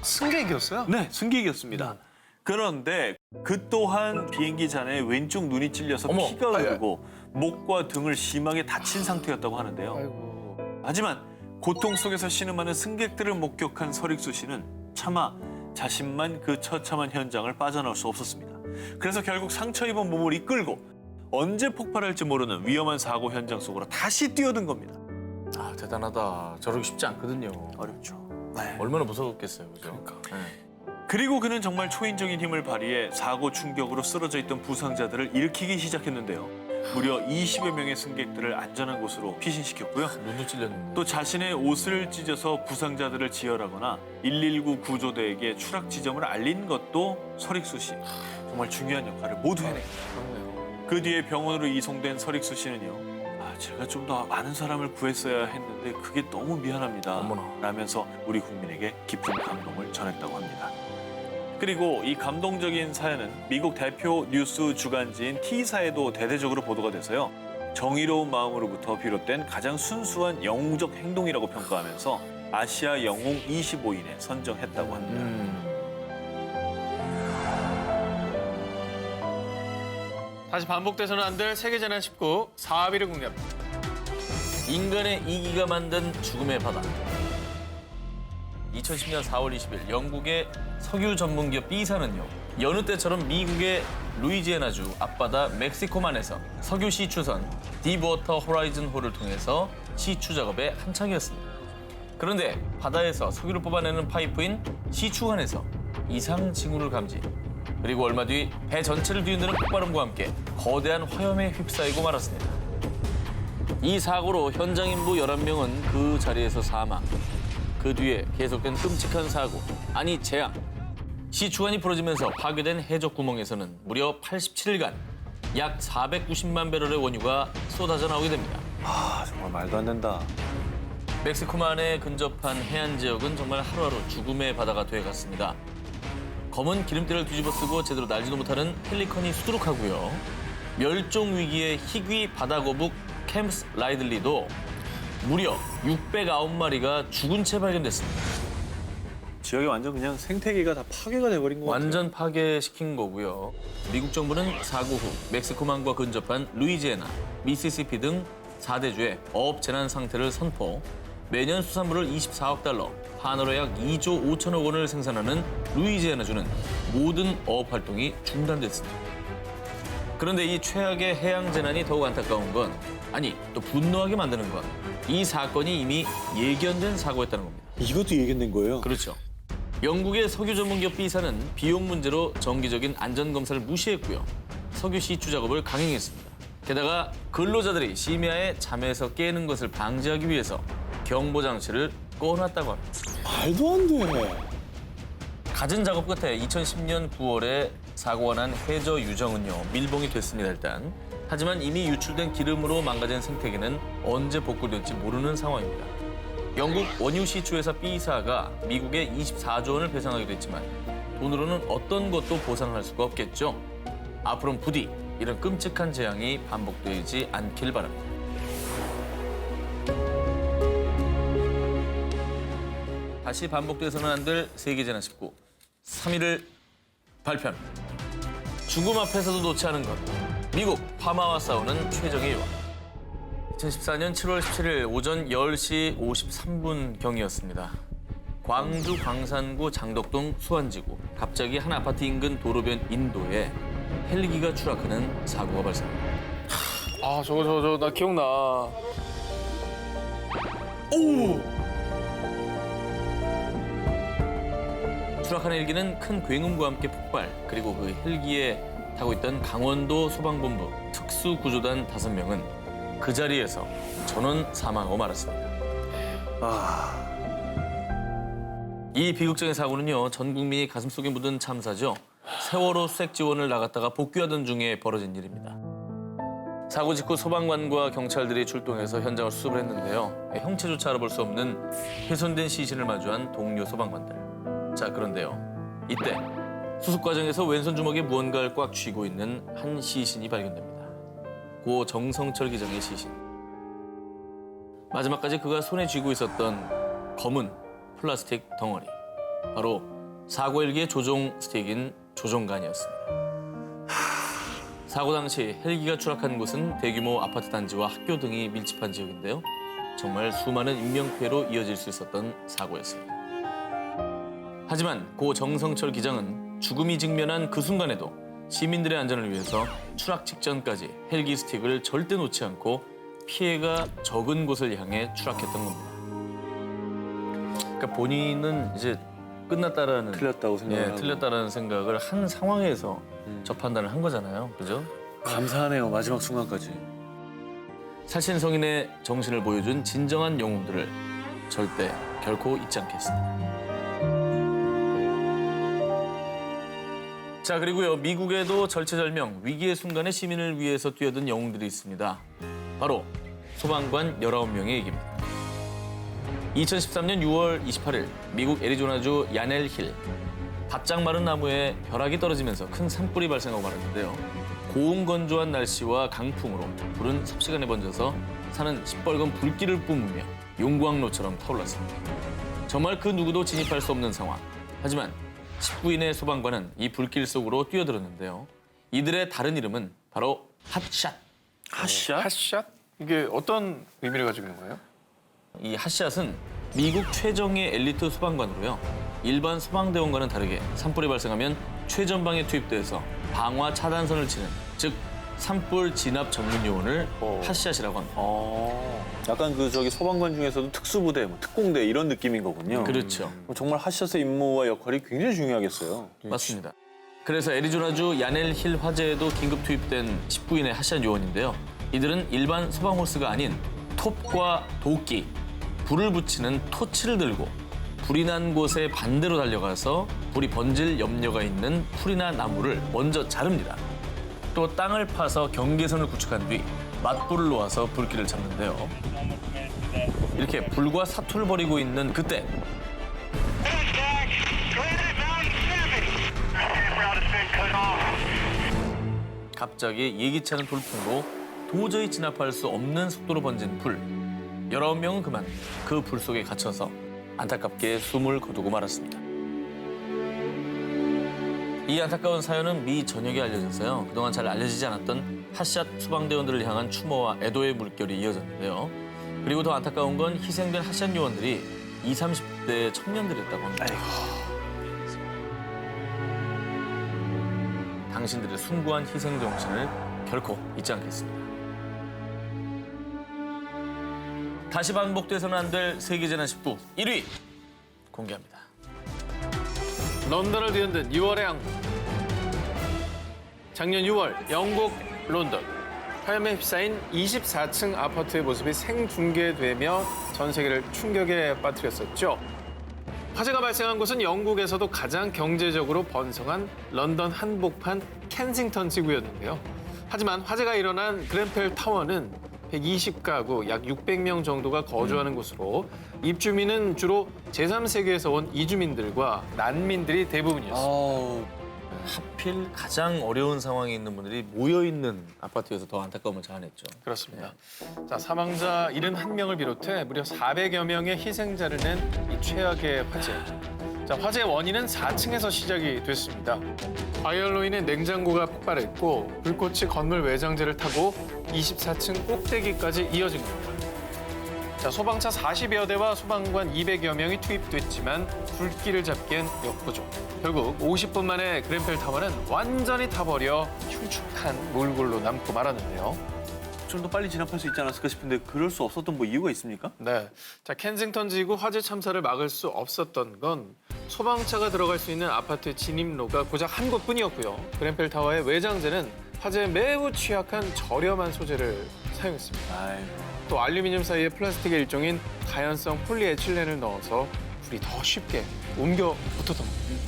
승객이었어요? 네, 승객이었습니다. 그런데 그 또한 비행기 잔에 왼쪽 눈이 찔려서 어머. 피가 흐르고 목과 등을 심하게 다친 상태였다고 하는데요. 아이고. 하지만 고통 속에서 신음하는 승객들을 목격한 설익수 씨는 차마 자신만 그 처참한 현장을 빠져나올 수 없었습니다. 그래서 결국 상처 입은 몸을 이끌고 언제 폭발할지 모르는 위험한 사고 현장 속으로 다시 뛰어든 겁니다. 아, 대단하다. 저러기 쉽지 않거든요. 어렵죠. 얼마나 무서웠겠어요, 그죠? 그러니까. 그리고 그는 정말 초인적인 힘을 발휘해 사고 충격으로 쓰러져 있던 부상자들을 일으키기 시작했는데요. 무려 20여 명의 승객들을 안전한 곳으로 피신시켰고요. 눈도 찔렸는데. 또 자신의 옷을 찢어서 부상자들을 지혈하거나 119 구조대에게 추락 지점을 알린 것도 서릭수 씨. 정말 중요한 역할을 모두 해냅니다. 그 뒤에 병원으로 이송된 서릭수 씨는요. 제가 좀 더 많은 사람을 구했어야 했는데 그게 너무 미안합니다. 어머나. 라면서 우리 국민에게 깊은 감동을 전했다고 합니다. 그리고 이 감동적인 사연은 미국 대표 뉴스 주간지인 T사에도 대대적으로 보도가 돼서요. 정의로운 마음으로부터 비롯된 가장 순수한 영웅적 행동이라고 평가하면서 아시아 영웅 25인에 선정했다고 합니다. 다시 반복돼서는 안 될 세계재난 19 4위를 공개합니다. 인간의 이기가 만든 죽음의 바다. 2010년 4월 20일 영국의 석유 전문기업 B사는요. 여느 때처럼 미국의 루이지애나주 앞바다 멕시코만에서 석유 시추선 딥워터 호라이즌 호를 통해서 시추 작업에 한창이었습니다. 그런데 바다에서 석유를 뽑아내는 파이프인 시추관에서 이상 징후를 감지. 그리고 얼마 뒤 배 전체를 뒤흔드는 폭발음과 함께 거대한 화염에 휩싸이고 말았습니다. 이 사고로 현장 인부 11명은 그 자리에서 사망. 그 뒤에 계속된 끔찍한 사고, 아니 재앙. 시추관이 부러지면서 파괴된 해적 구멍에서는 무려 87일간 약 490만 배럴의 원유가 쏟아져 나오게 됩니다. 정말 말도 안 된다. 멕시코만에 근접한 해안 지역은 정말 하루하루 죽음의 바다가 되어갔습니다. 검은 기름때를 뒤집어 쓰고 제대로 날지도 못하는 펠리컨이 수두룩하고요. 멸종 위기의 희귀 바다거북 캠스 라이들리도 무려 609마리가 죽은 채 발견됐습니다. 지역이 완전 그냥 생태계가 다 파괴가 돼버린 것 같아요. 완전 파괴시킨 거고요. 미국 정부는 사고 후 멕시코만과 근접한 루이지애나, 미시시피 등 4대주에 어업 재난 상태를 선포, 매년 수산물을 24억 달러, 한화로 약 2조 5천억 원을 생산하는 루이지애나주는 모든 어업 활동이 중단됐습니다. 그런데 이 최악의 해양 재난이 더욱 안타까운 건, 아니 또 분노하게 만드는 건, 이 사건이 이미 예견된 사고였다는 겁니다. 이것도 예견된 거예요? 그렇죠. 영국의 석유 전문기업 B사는 비용 문제로 정기적인 안전검사를 무시했고요. 석유 시추 작업을 강행했습니다. 게다가 근로자들이 심야에 잠에서 깨는 것을 방지하기 위해서 경보 장치를 꺼놨다고 합니다. 말도 안 돼. 갖은 작업 끝에 2010년 9월에 사고가 난 해저 유정은요, 밀봉이 됐습니다, 일단. 하지만 이미 유출된 기름으로 망가진 생태계는 언제 복구될지 모르는 상황입니다. 영국 원유 시추회사 B사가 미국에 24조 원을 배상하기도 했지만 돈으로는 어떤 것도 보상할 수가 없겠죠. 앞으로는 부디 이런 끔찍한 재앙이 반복되지 않길 바랍니다. 다시 반복돼서는 안 될 세계재난 19 3위를 발표합니다. 죽음 앞에서도 놓지 않은 것. 미국 파마와 싸우는 최정의 여왕. 2014년 7월 17일 오전 10시 53분경이었습니다. 광주 광산구 장덕동 수안지구. 갑자기 한 아파트 인근 도로변 인도에 헬기가 추락하는 사고가 발생합니다. 저거 나 기억나. 추락한 헬기는 큰 굉음과 함께 폭발, 그리고 그 헬기에 타고 있던 강원도 소방본부 특수구조단 5명은 그 자리에서 전원 사망하고 말았습니다. 이 비극적인 사고는요, 전 국민이 가슴속에 묻은 참사죠. 세월호 수색 지원을 나갔다가 복귀하던 중에 벌어진 일입니다. 사고 직후 소방관과 경찰들이 출동해서 현장을 수습을 했는데요. 형체조차 알아볼 수 없는 훼손된 시신을 마주한 동료 소방관들. 자, 그런데요. 이때 수습 과정에서 왼손 주먹에 무언가를 꽉 쥐고 있는 한 시신이 발견됩니다. 고 정성철 기장의 시신. 마지막까지 그가 손에 쥐고 있었던 검은 플라스틱 덩어리. 바로 사고 헬기의 조종 스틱인 조종관이었습니다. 사고 당시 헬기가 추락한 곳은 대규모 아파트 단지와 학교 등이 밀집한 지역인데요. 정말 수많은 인명피해로 이어질 수 있었던 사고였습니다. 하지만 고 정성철 기장은 죽음이 직면한 그 순간에도 시민들의 안전을 위해서 추락 직전까지 헬기 스틱을 절대 놓지 않고 피해가 적은 곳을 향해 추락했던 겁니다. 그러니까 본인은 이제 끝났다라는 틀렸다고 생각하고 틀렸다라는 생각을 한 상황에서 저 판단을 한 거잖아요, 그죠? 감사하네요. 마지막 순간까지. 살신성인의 정신을 보여준 진정한 영웅들을 절대 결코 잊지 않겠습니다. 자, 그리고요, 미국에도 절체절명, 위기의 순간에 시민을 위해서 뛰어든 영웅들이 있습니다. 바로 소방관 19명의 얘기입니다. 2013년 6월 28일 미국 애리조나주 야넬 힐. 바짝 마른 나무에 벼락이 떨어지면서 큰 산불이 발생하고 말았는데요. 고온건조한 날씨와 강풍으로 불은 삽시간에 번져서 산은 시뻘건 불길을 뿜으며 용광로처럼 타올랐습니다. 정말 그 누구도 진입할 수 없는 상황. 하지만 19인의 소방관은 이 불길 속으로 뛰어들었는데요. 이들의 다른 이름은 바로 핫샷. 핫샷? 핫샷? 이게 어떤 의미를 가지고 있는 거예요? 이 핫샷은 미국 최정예 엘리트 소방관으로요. 일반 소방대원과는 다르게 산불이 발생하면 최전방에 투입돼서 방화 차단선을 치는, 즉 산불 진압 전문 요원을 핫샷이라고 합니다. 약간 그 저기 소방관 중에서도 특수부대, 뭐 특공대 이런 느낌인 거군요. 그렇죠. 정말 핫샷의 임무와 역할이 굉장히 중요하겠어요. 맞습니다. 그래서 애리조나주 야넬 힐 화재에도 긴급 투입된 19인의 핫샷 요원인데요. 이들은 일반 소방 호스가 아닌 톱과 도끼, 불을 붙이는 토치를 들고 불이 난 곳에 반대로 달려가서 불이 번질 염려가 있는 풀이나 나무를 먼저 자릅니다. 또 땅을 파서 경계선을 구축한 뒤 맞불을 놓아서 불길을 잡는데요. 이렇게 불과 사투를 벌이고 있는 그때 갑자기 예기치 않은 돌풍으로 도저히 진압할 수 없는 속도로 번진 불. 19명은 그만 그 불 속에 갇혀서 안타깝게 숨을 거두고 말았습니다. 이 안타까운 사연은 미 전역에 알려져서요. 그동안 잘 알려지지 않았던 핫샷 소방대원들을 향한 추모와 애도의 물결이 이어졌는데요. 그리고 더 안타까운 건 희생된 핫샷 요원들이 20, 30대 청년들이었다고 합니다. 당신들의 숭고한 희생 정신을 결코 잊지 않겠습니다. 다시 반복돼서는 안 될 세계재난 19 1위 공개합니다. 런던을 뒤흔든 6월의 항공. 작년 6월 영국 런던. 화염에 휩싸인 24층 아파트의 모습이 생중계되며 전 세계를 충격에 빠뜨렸었죠. 화재가 발생한 곳은 영국에서도 가장 경제적으로 번성한 런던 한복판 켄싱턴 지구였는데요. 하지만 화재가 일어난 그ren펠 타워는 120가구, 약 600명 정도가 거주하는 곳으로 입주민은 주로 제3세계에서 온 이주민들과 난민들이 대부분이었습니다. 하필 가장 어려운 상황에 있는 분들이 모여있는 아파트여서 더 안타까움을 자아냈죠. 그렇습니다. 자, 사망자 71명을 비롯해 무려 400여 명의 희생자를 낸 이 최악의 화재. 자, 화재의 원인은 4층에서 시작이 됐습니다. 파이어로 인해 냉장고가 폭발했고 불꽃이 건물 외장재를 타고 24층 꼭대기까지 이어진 겁니다. 자, 소방차 40여 대와 소방관 200여 명이 투입됐지만 불길을 잡기엔 역부족. 결국 50분 만에 그ren펠 타워는 완전히 타버려 흉측한 몰골로 남고 말았는데요. 좀 더 빨리 진압할 수 있지 않았을까 싶은데 그럴 수 없었던 뭐 이유가 있습니까? 네, 자 켄싱턴 지구 화재 참사를 막을 수 없었던 건 소방차가 들어갈 수 있는 아파트 진입로가 고작 한 곳뿐이었고요. 그ren펠 타워의 외장재는 화재에 매우 취약한 저렴한 소재를 사용했습니다. 아이고. 또 알루미늄 사이에 플라스틱의 일종인 가연성 폴리에틸렌을 넣어서 불이 더 쉽게 옮겨 붙었던 겁니다.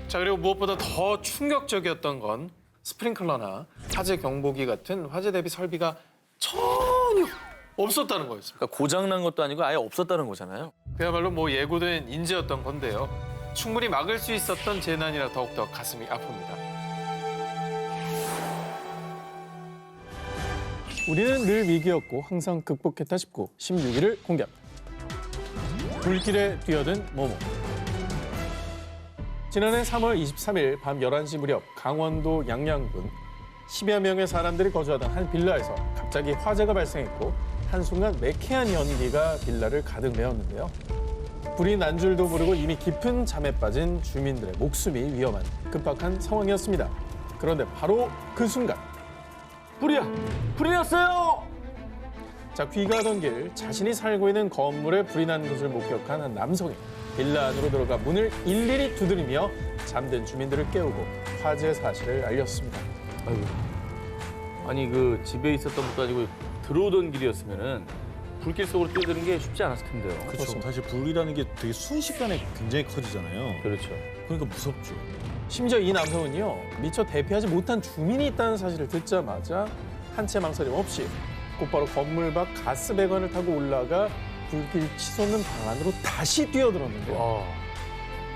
자, 그리고 무엇보다 더 충격적이었던 건 스프링클러나 화재 경보기 같은 화재 대비 설비가 전혀 없었다는 거였습니다. 그러니까 고장난 것도 아니고 아예 없었다는 거잖아요. 그야말로 뭐 예고된 인재였던 건데요. 충분히 막을 수 있었던 재난이라 더욱더 가슴이 아픕니다. 우리는 늘 위기였고 항상 극복했다 싶고 16위를 공개합니다. 불길에 뛰어든 모모. 지난해 3월 23일 밤 11시 무렵 강원도 양양군 10여 명의 사람들이 거주하던 한 빌라에서 갑자기 화재가 발생했고 한순간 매캐한 연기가 빌라를 가득 메웠는데요. 불이 난 줄도 모르고 이미 깊은 잠에 빠진 주민들의 목숨이 위험한 급박한 상황이었습니다. 그런데 바로 그 순간 불이야! 불이 났어요! 자, 귀가하던 길 자신이 살고 있는 건물에 불이 난 것을 목격한 한 남성이 빌라 안으로 들어가 문을 일일이 두드리며 잠든 주민들을 깨우고 화재 사실을 알렸습니다. 아니 그 집에 있었던 것도 아니고 들어오던 길이었으면은 불길 속으로 뛰어드는 게 쉽지 않았을 텐데요. 그렇죠. 사실 불이라는 게 되게 순식간에 굉장히 커지잖아요. 그렇죠. 그러니까 무섭죠. 심지어 이 남성은요, 미처 대피하지 못한 주민이 있다는 사실을 듣자마자 한 채 망설임 없이 곧바로 건물 밖 가스배관을 타고 올라가 불길 치솟는 방 안으로 다시 뛰어들었는데요.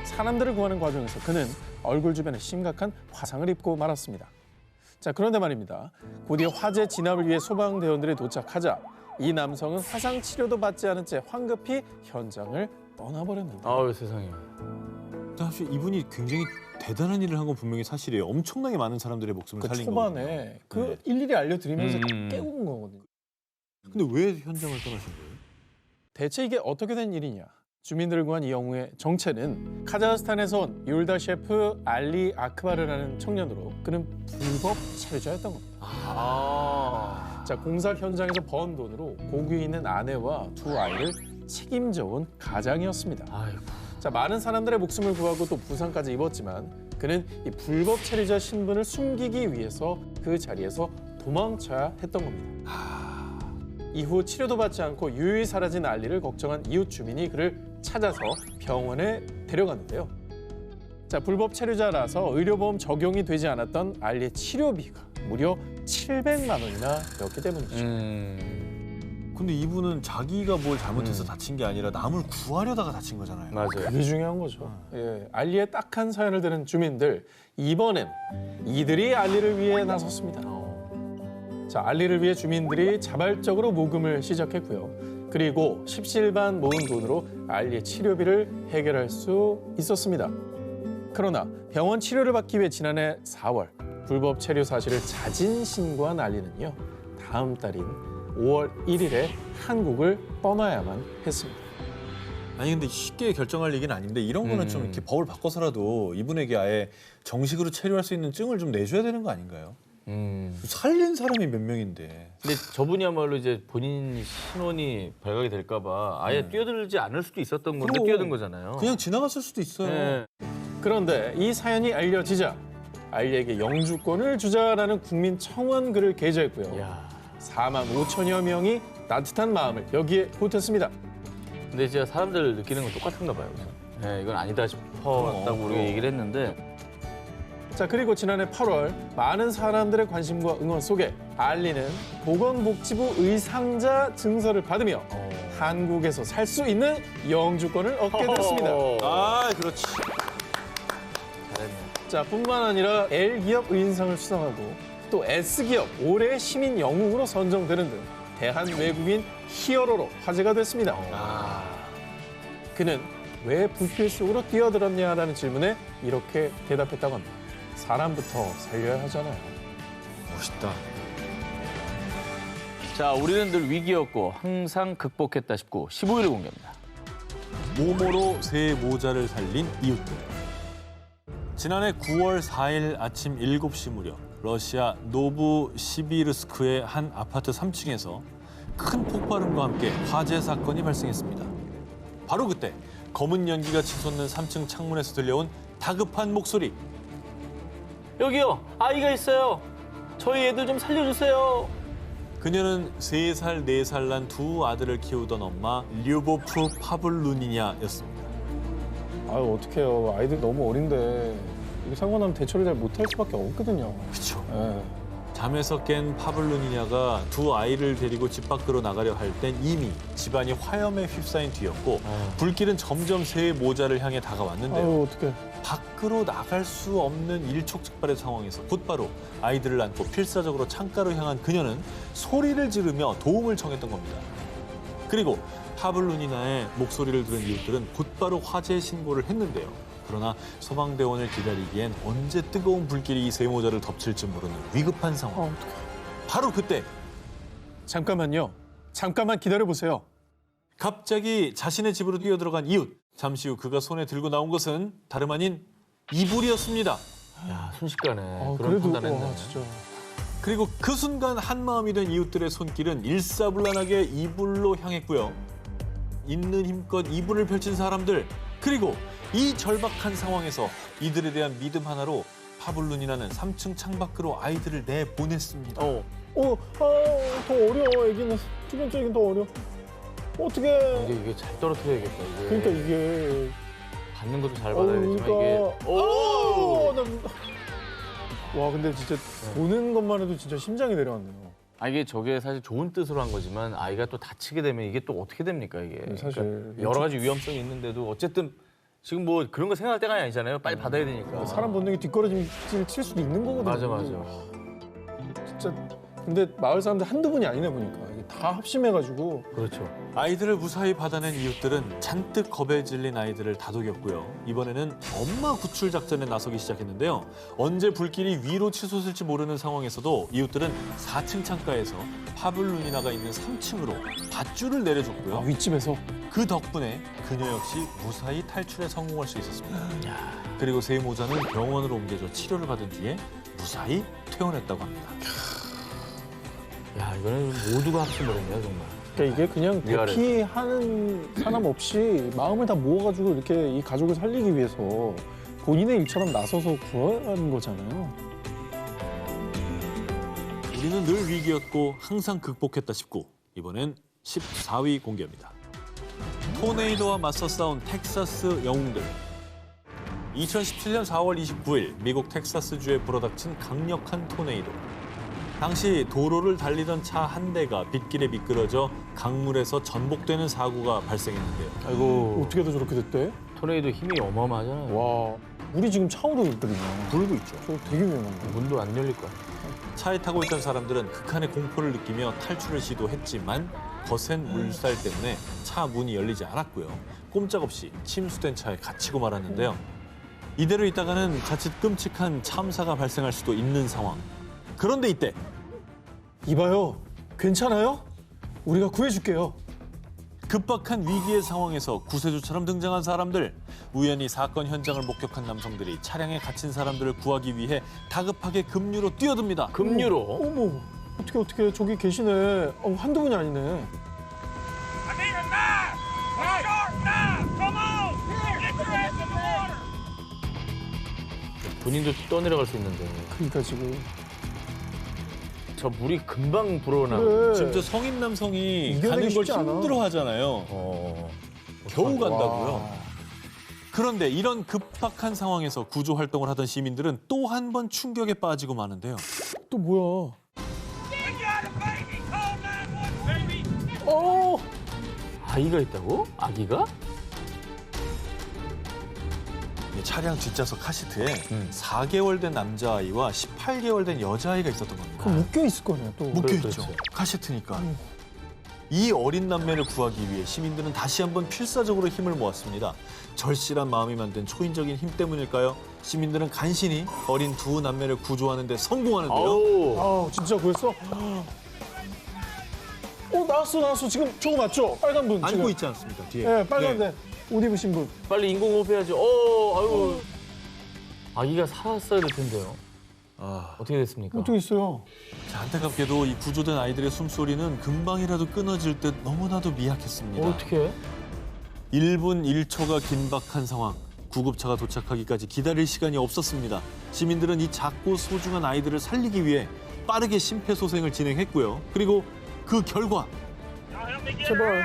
사람들을 구하는 과정에서 그는 얼굴 주변에 심각한 화상을 입고 말았습니다. 자, 그런데 말입니다. 곧이어 화재 진압을 위해 소방대원들이 도착하자 이 남성은 화상 치료도 받지 않은 채 황급히 현장을 떠나버렸는데. 아유 세상에. 사실 이분이 굉장히 대단한 일을 한 건 분명히 사실이에요. 엄청나게 많은 사람들의 목숨을 그 살린 초반에 거거든요. 그 네. 일일이 알려드리면서 음. 깨운 거거든요. 근데 왜 현장을 떠나신 거예요? 대체 이게 어떻게 된 일이냐? 주민들을 구한 이 영웅의 정체는 카자흐스탄에서 온 율다 셰프 알리 아크바르라는 청년으로 그는 불법 체류자였던 겁니다. 자, 공사 현장에서 번 돈으로 고국에 있는 아내와 두 아이를 책임져 온 가장이었습니다. 아이고. 자, 많은 사람들의 목숨을 구하고 또 부상까지 입었지만 그는 이 불법 체류자 신분을 숨기기 위해서 그 자리에서 도망쳐야 했던 겁니다. 이후 치료도 받지 않고 유유히 사라진 알리를 걱정한 이웃 주민이 그를 찾아서 병원에 데려갔는데요. 자, 불법 체류자라서 의료보험 적용이 되지 않았던 알리의 치료비가 무려 700만 원이나 되었기 때문이죠. 근데 이분은 자기가 뭘 잘못해서 다친 게 아니라 남을 구하려다가 다친 거잖아요. 맞아요. 그게 중요한 거죠. 예, 알리의 딱한 사연을 들은 주민들, 이번엔 이들이 알리를 위해 나섰습니다. 자, 알리를 위해 주민들이 자발적으로 모금을 시작했고요. 그리고 십시일반 모은 돈으로 알리의 치료비를 해결할 수 있었습니다. 그러나 병원 치료를 받기 위해 지난해 4월 불법 체류 사실을 자진 신고한 알리는요, 다음 달인 5월 1일에 한국을 떠나야만 했습니다. 아니 근데 쉽게 결정할 얘기는 아닌데 이런 거는 좀 이렇게 법을 바꿔서라도 이분에게 아예 정식으로 체류할 수 있는 증을 좀 내줘야 되는 거 아닌가요? 살린 사람이 몇 명인데. 근데 저분이야말로 이제 본인 신원이 발각이 될까봐 아예 뛰어들지 않을 수도 있었던 건데 그럼. 뛰어든 거잖아요. 그냥 지나갔을 수도 있어요. 네. 그런데 이 사연이 알려지자 알리에게 영주권을 주자라는 국민 청원 글을 게재했고요. 야. 4만 5천여 명이 따뜻한 마음을 여기에 보탰습니다. 근데 진짜 사람들 느끼는 건 똑같은가 봐요. 네, 이건 아니다 싶었다고 우리가 얘기를 했는데 자, 그리고 지난해 8월 많은 사람들의 관심과 응원 속에 알리는 보건복지부 의상자 증서를 받으며 한국에서 살 수 있는 영주권을 얻게 됐습니다. 아, 그렇지. 자, 뿐만 아니라 L기업 의인상을 수상하고 또 S기업 올해의 시민 영웅으로 선정되는 등 대한 외국인 히어로로 화제가 됐습니다. 그는 왜 불길 속으로 뛰어들었냐라는 질문에 이렇게 대답했다고 합니다. 사람부터 살려야 하잖아요. 멋있다. 자, 우리는 늘 위기였고 항상 극복했다 싶고 15일을 공개합니다. 모모로 새 모자를 살린 이웃들. 지난해 9월 4일 아침 7시 무렵 러시아 노브시비르스크의 한 아파트 3층에서 큰 폭발음과 함께 화재 사건이 발생했습니다. 바로 그때 검은 연기가 치솟는 3층 창문에서 들려온 다급한 목소리. 여기요, 아이가 있어요. 저희 애들 좀 살려주세요. 그녀는 3살, 4살 난 두 아들을 키우던 엄마 류보프 파블루니냐였습니다. 아유, 어떡해요. 아이들 너무 어린데 이게 사고 나면 대처를 잘 못할 수밖에 없거든요. 그렇죠. 예. 잠에서 깬 파블루니냐가 두 아이를 데리고 집 밖으로 나가려 할 땐 이미 집안이 화염에 휩싸인 뒤였고 불길은 점점 새 모자를 향해 다가왔는데요. 아유, 어떡해. 밖으로 나갈 수 없는 일촉즉발의 상황에서 곧바로 아이들을 안고 필사적으로 창가로 향한 그녀는 소리를 지르며 도움을 청했던 겁니다. 그리고 파블루니나의 목소리를 들은 이웃들은 곧바로 화재 신고를 했는데요. 그러나 소방대원을 기다리기엔 언제 뜨거운 불길이 이 새 모자를 덮칠지 모르는 위급한 상황. 바로 그때 잠깐만요. 잠깐만 기다려보세요. 갑자기 자신의 집으로 뛰어들어간 이웃. 잠시 후 그가 손에 들고 나온 것은 다름 아닌 이불이었습니다. 야, 순식간에 그런 그래도 판단했네. 와, 진짜. 그리고 그 순간 한마음이 된 이웃들의 손길은 일사불란하게 이불로 향했고요. 있는 힘껏 이불을 펼친 사람들, 그리고 이 절박한 상황에서 이들에 대한 믿음 하나로 파블루니나는 3층 창밖으로 아이들을 내보냈습니다. 더 어려워. 애기는 두 번째 애기는 더 어려워. 어떻게? 이게 잘 떨어뜨려야겠다. 이게. 그러니까 이게. 받는 것도 잘 받아야 되지만 그러니까. 이게. 오! 와, 근데 진짜 보는 것만 해도 진짜 심장이 내려왔네요. 이게 저게 사실 좋은 뜻으로 한 거지만 아이가 또 다치게 되면 이게 또 어떻게 됩니까 이게. 사실 그러니까 여러 가지 위험성이 있는데도 어쨌든 지금 뭐 그런 거 생각할 때가 아니잖아요. 빨리 받아야 되니까. 사람 본능이 뒷걸음질 칠 수도 있는 거거든요. 맞아. 진짜. 근데 마을 사람들 한두 분이 아니네 보니까 이게 다 합심해가지고. 그렇죠. 아이들을 무사히 받아낸 이웃들은 잔뜩 겁에 질린 아이들을 다독였고요. 이번에는 엄마 구출 작전에 나서기 시작했는데요. 언제 불길이 위로 치솟을지 모르는 상황에서도 이웃들은 4층 창가에서 파블루니나가 있는 3층으로 밧줄을 내려줬고요. 윗집에서. 그 덕분에 그녀 역시 무사히 탈출에 성공할 수 있었습니다. 그리고 세 모자는 병원으로 옮겨져 치료를 받은 뒤에 무사히 퇴원했다고 합니다. 야, 이거는 모두가 합심을 했네요, 정말. 그러니까 이게 그냥 위아래. 대피하는 사람 없이 마음을 다 모아가지고 이렇게 이 가족을 살리기 위해서 본인의 일처럼 나서서 구하는 거잖아요. 우리는 늘 위기였고 항상 극복했다 싶고 이번엔 14위 공개입니다. 토네이도와 맞서 싸운 텍사스 영웅들. 2017년 4월 29일 미국 텍사스주에 불어닥친 강력한 토네이도. 당시 도로를 달리던 차 한 대가 빗길에 미끄러져 강물에서 전복되는 사고가 발생했는데요. 아이고, 어떻게 다 저렇게 됐대? 토네이도 힘이 어마어마하잖아요. 와, 우리 지금 차오르고 있거든요. 불고 있죠. 저 되게 위험한데. 문도 안 열릴 거야. 차에 타고 있던 사람들은 극한의 공포를 느끼며 탈출을 시도했지만 거센 물살 때문에 차 문이 열리지 않았고요. 꼼짝없이 침수된 차에 갇히고 말았는데요. 이대로 있다가는 자칫 끔찍한 참사가 발생할 수도 있는 상황. 그런데 이때 이봐요, 괜찮아요? 우리가 구해줄게요. 급박한 위기의 상황에서 구세주처럼 등장한 사람들. 우연히 사건 현장을 목격한 남성들이 차량에 갇힌 사람들을 구하기 위해 다급하게 급류로 뛰어듭니다. 급류로? 어머, 어떻게 저기 계시네. 한두 분이 아니네. 본인도 떠내려갈 수 있는데. 그러니까 지금. 저 물이 금방 불어나고. 그래. 지금 저 성인 남성이 이겨내기 가는 걸 쉽지 않아. 힘들어하잖아요. 겨우 간다고요. 와. 그런데 이런 급박한 상황에서 구조 활동을 하던 시민들은 또 한 번 충격에 빠지고 마는데요. 또 뭐야? 어, 아이가 있다고? 아기가? 차량 뒷좌석 카시트에 4개월 된 남자아이와 18개월 된 여자아이가 있었던 겁니다. 그럼 묶여 있을 거네 또. 묶여있죠. 그렇죠. 카시트니까. 이 어린 남매를 구하기 위해 시민들은 다시 한번 필사적으로 힘을 모았습니다. 절실한 마음이 만든 초인적인 힘 때문일까요? 시민들은 간신히 어린 두 남매를 구조하는 데 성공하는데요. 아우. 아, 진짜 구했어? 나왔어. 지금 저거 맞죠? 빨간 분. 지금. 안고 있지 않습니까? 뒤에. 네, 빨간데 옷 입으신 분. 빨리 인공호흡 해야지. 아유. 아기가 살았어야 될 텐데요. 어떻게 됐습니까? 어떻게 있어요? 자, 안타깝게도 이 구조된 아이들의 숨소리는 금방이라도 끊어질 듯 너무나도 미약했습니다. 어떻게? 1분 1초가 긴박한 상황. 구급차가 도착하기까지 기다릴 시간이 없었습니다. 시민들은 이 작고 소중한 아이들을 살리기 위해 빠르게 심폐소생을 진행했고요. 그리고 그 결과 제발.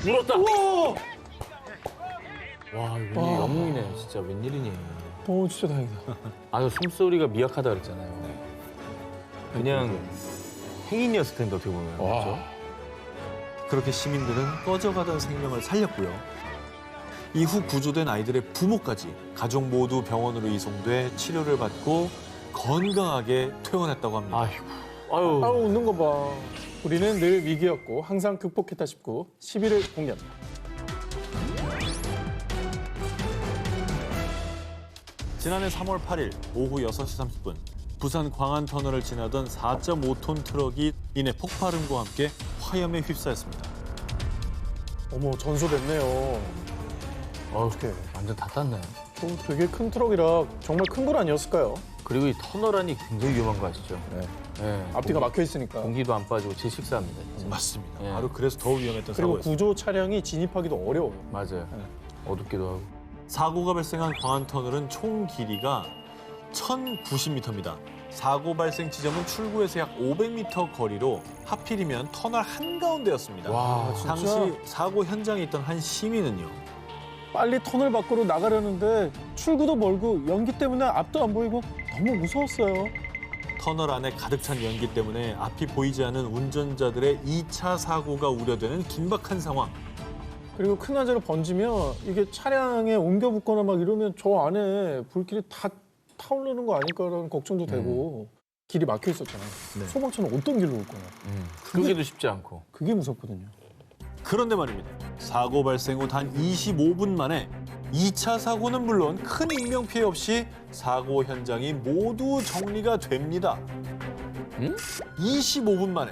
울었다. 우와! 와, 웬일 영웅이네. 진짜 웬일이니. 진짜 다행이다. 숨소리가 미약하다 그랬잖아요. 그냥 행인이었을 텐데 어떻게 보면. 그렇죠? 그렇게 시민들은 꺼져가던 생명을 살렸고요. 이후 구조된 아이들의 부모까지 가족 모두 병원으로 이송돼 치료를 받고 건강하게 퇴원했다고 합니다. 아유. 웃는 거 봐. 우리는 늘 위기였고 항상 극복했다 싶고 10위를 공개합니다. 지난해 3월 8일 오후 6시 30분 부산 광안터널을 지나던 4.5톤 트럭이 이내 폭발음과 함께 화염에 휩싸였습니다. 어머, 전소됐네요. 어떻게 완전 다 땄네. 되게 큰 트럭이라 정말 큰 걸 아니었을까요? 그리고 이 터널 안이 굉장히 위험한 거 아시죠? 네. 네. 앞뒤가 막혀 있으니까. 공기도 안 빠지고 질식사입니다. 진짜. 맞습니다. 예. 바로 그래서 더 위험했던 그리고 사고였습니다. 구조 차량이 진입하기도 어려워요. 맞아요. 어둡기도 하고. 사고가 발생한 광안터널은 총 길이가 1,090m입니다. 사고 발생 지점은 출구에서 약 500m 거리로 하필이면 터널 한가운데였습니다. 와, 진짜? 당시 사고 현장에 있던 한 시민은요. 빨리 터널 밖으로 나가려는데 출구도 멀고 연기 때문에 앞도 안 보이고 너무 무서웠어요. 터널 안에 가득 찬 연기 때문에 앞이 보이지 않은 운전자들의 2차 사고가 우려되는 긴박한 상황. 그리고 큰 화재로 번지면 이게 차량에 옮겨 붙거나 막 이러면 저 안에 불길이 다 타오르는 거 아닐까라는 걱정도 되고 길이 막혀 있었잖아요. 소방차는 어떤 길로 올 거냐. 끄기도 쉽지 않고. 그게 무섭거든요. 그런데 말입니다. 사고 발생 후 단 25분 만에 2차 사고는 물론 큰 인명피해 없이 사고 현장이 모두 정리가 됩니다. 25분 만에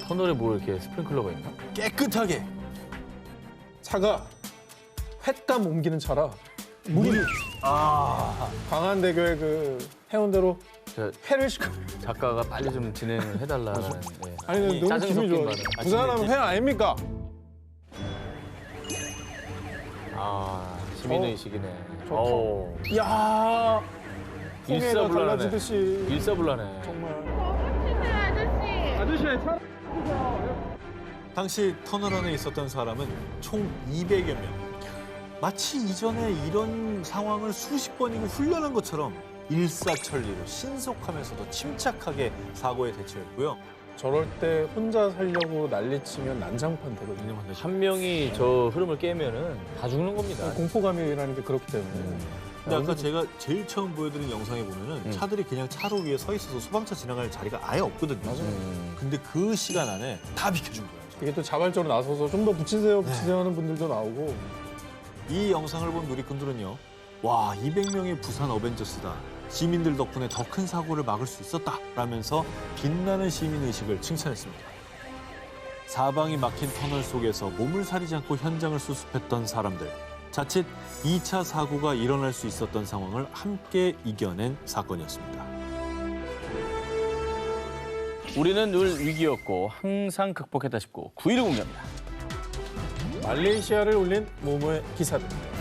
터널에 뭐 이렇게 스프링클러가 있나? 깨끗하게. 차가 횟감 옮기는 차라 물이 광안대교의 그 해운대로 저 회를 시켜. 작가가 빨리 좀 진행을 해달라는. 예. 아니 근데 너무 짜증 기분이 섞인 좋아. 말은. 부산하면 회 아닙니까? 아, 시민의식이네. 좋다. 어우, 이야, 홍해가 일사불란하네. 달라지듯이 일사불란해. 정말. 당시 터널 안에 있었던 사람은 총 200여 명. 마치 이전에 이런 상황을 수십 번이고 훈련한 것처럼 일사천리로 신속하면서도 침착하게 사고에 대처했고요. 저럴 때 혼자 살려고 난리치면 난장판 되거든요. 한 명이 저 흐름을 깨면은 다 죽는 겁니다. 공포감이라는 게 그렇기 때문에. 근데 아까 제가 제일 처음 보여드린 영상에 보면은 차들이 그냥 차로 위에 서 있어서 소방차 지나갈 자리가 아예 없거든요. 근데 그 시간 안에 다 비켜준 거예요. 이게 또 자발적으로 나서서 좀 더 붙이세요 하는 분들도 나오고. 이 영상을 본 누리꾼들은요. 와, 200명의 부산 어벤져스다. 시민들 덕분에 더 큰 사고를 막을 수 있었다. 라면서 빛나는 시민의식을 칭찬했습니다. 사방이 막힌 터널 속에서 몸을 사리지 않고 현장을 수습했던 사람들. 자칫 2차 사고가 일어날 수 있었던 상황을 함께 이겨낸 사건이었습니다. 우리는 늘 위기였고 항상 극복했다 싶고 9.15 공개합니다. 말레이시아를 울린 모모의 기사들입니다.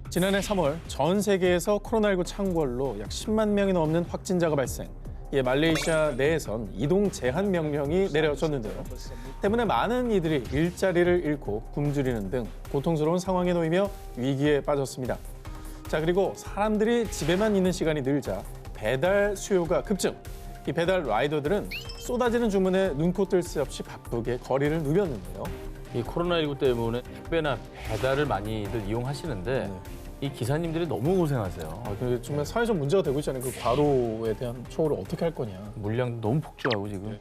지난해 3월 전 세계에서 코로나19 창궐로 약 10만 명이 넘는 확진자가 발생. 이에 말레이시아 내에선 이동 제한 명령이 내려졌는데요. 때문에 많은 이들이 일자리를 잃고 굶주리는 등 고통스러운 상황에 놓이며 위기에 빠졌습니다. 자, 그리고 사람들이 집에만 있는 시간이 늘자 배달 수요가 급증. 이 배달 라이더들은 쏟아지는 주문에 눈코 뜰 새 없이 바쁘게 거리를 누볐는데요. 이 코로나19 때문에 택배나 배달을 많이들 이용하시는데 이 기사님들이 너무 고생하세요. 근데 정말 사회적 문제가 되고 있잖아요. 그 과로에 대한 처우를 어떻게 할 거냐. 물량도 너무 폭주하고 지금.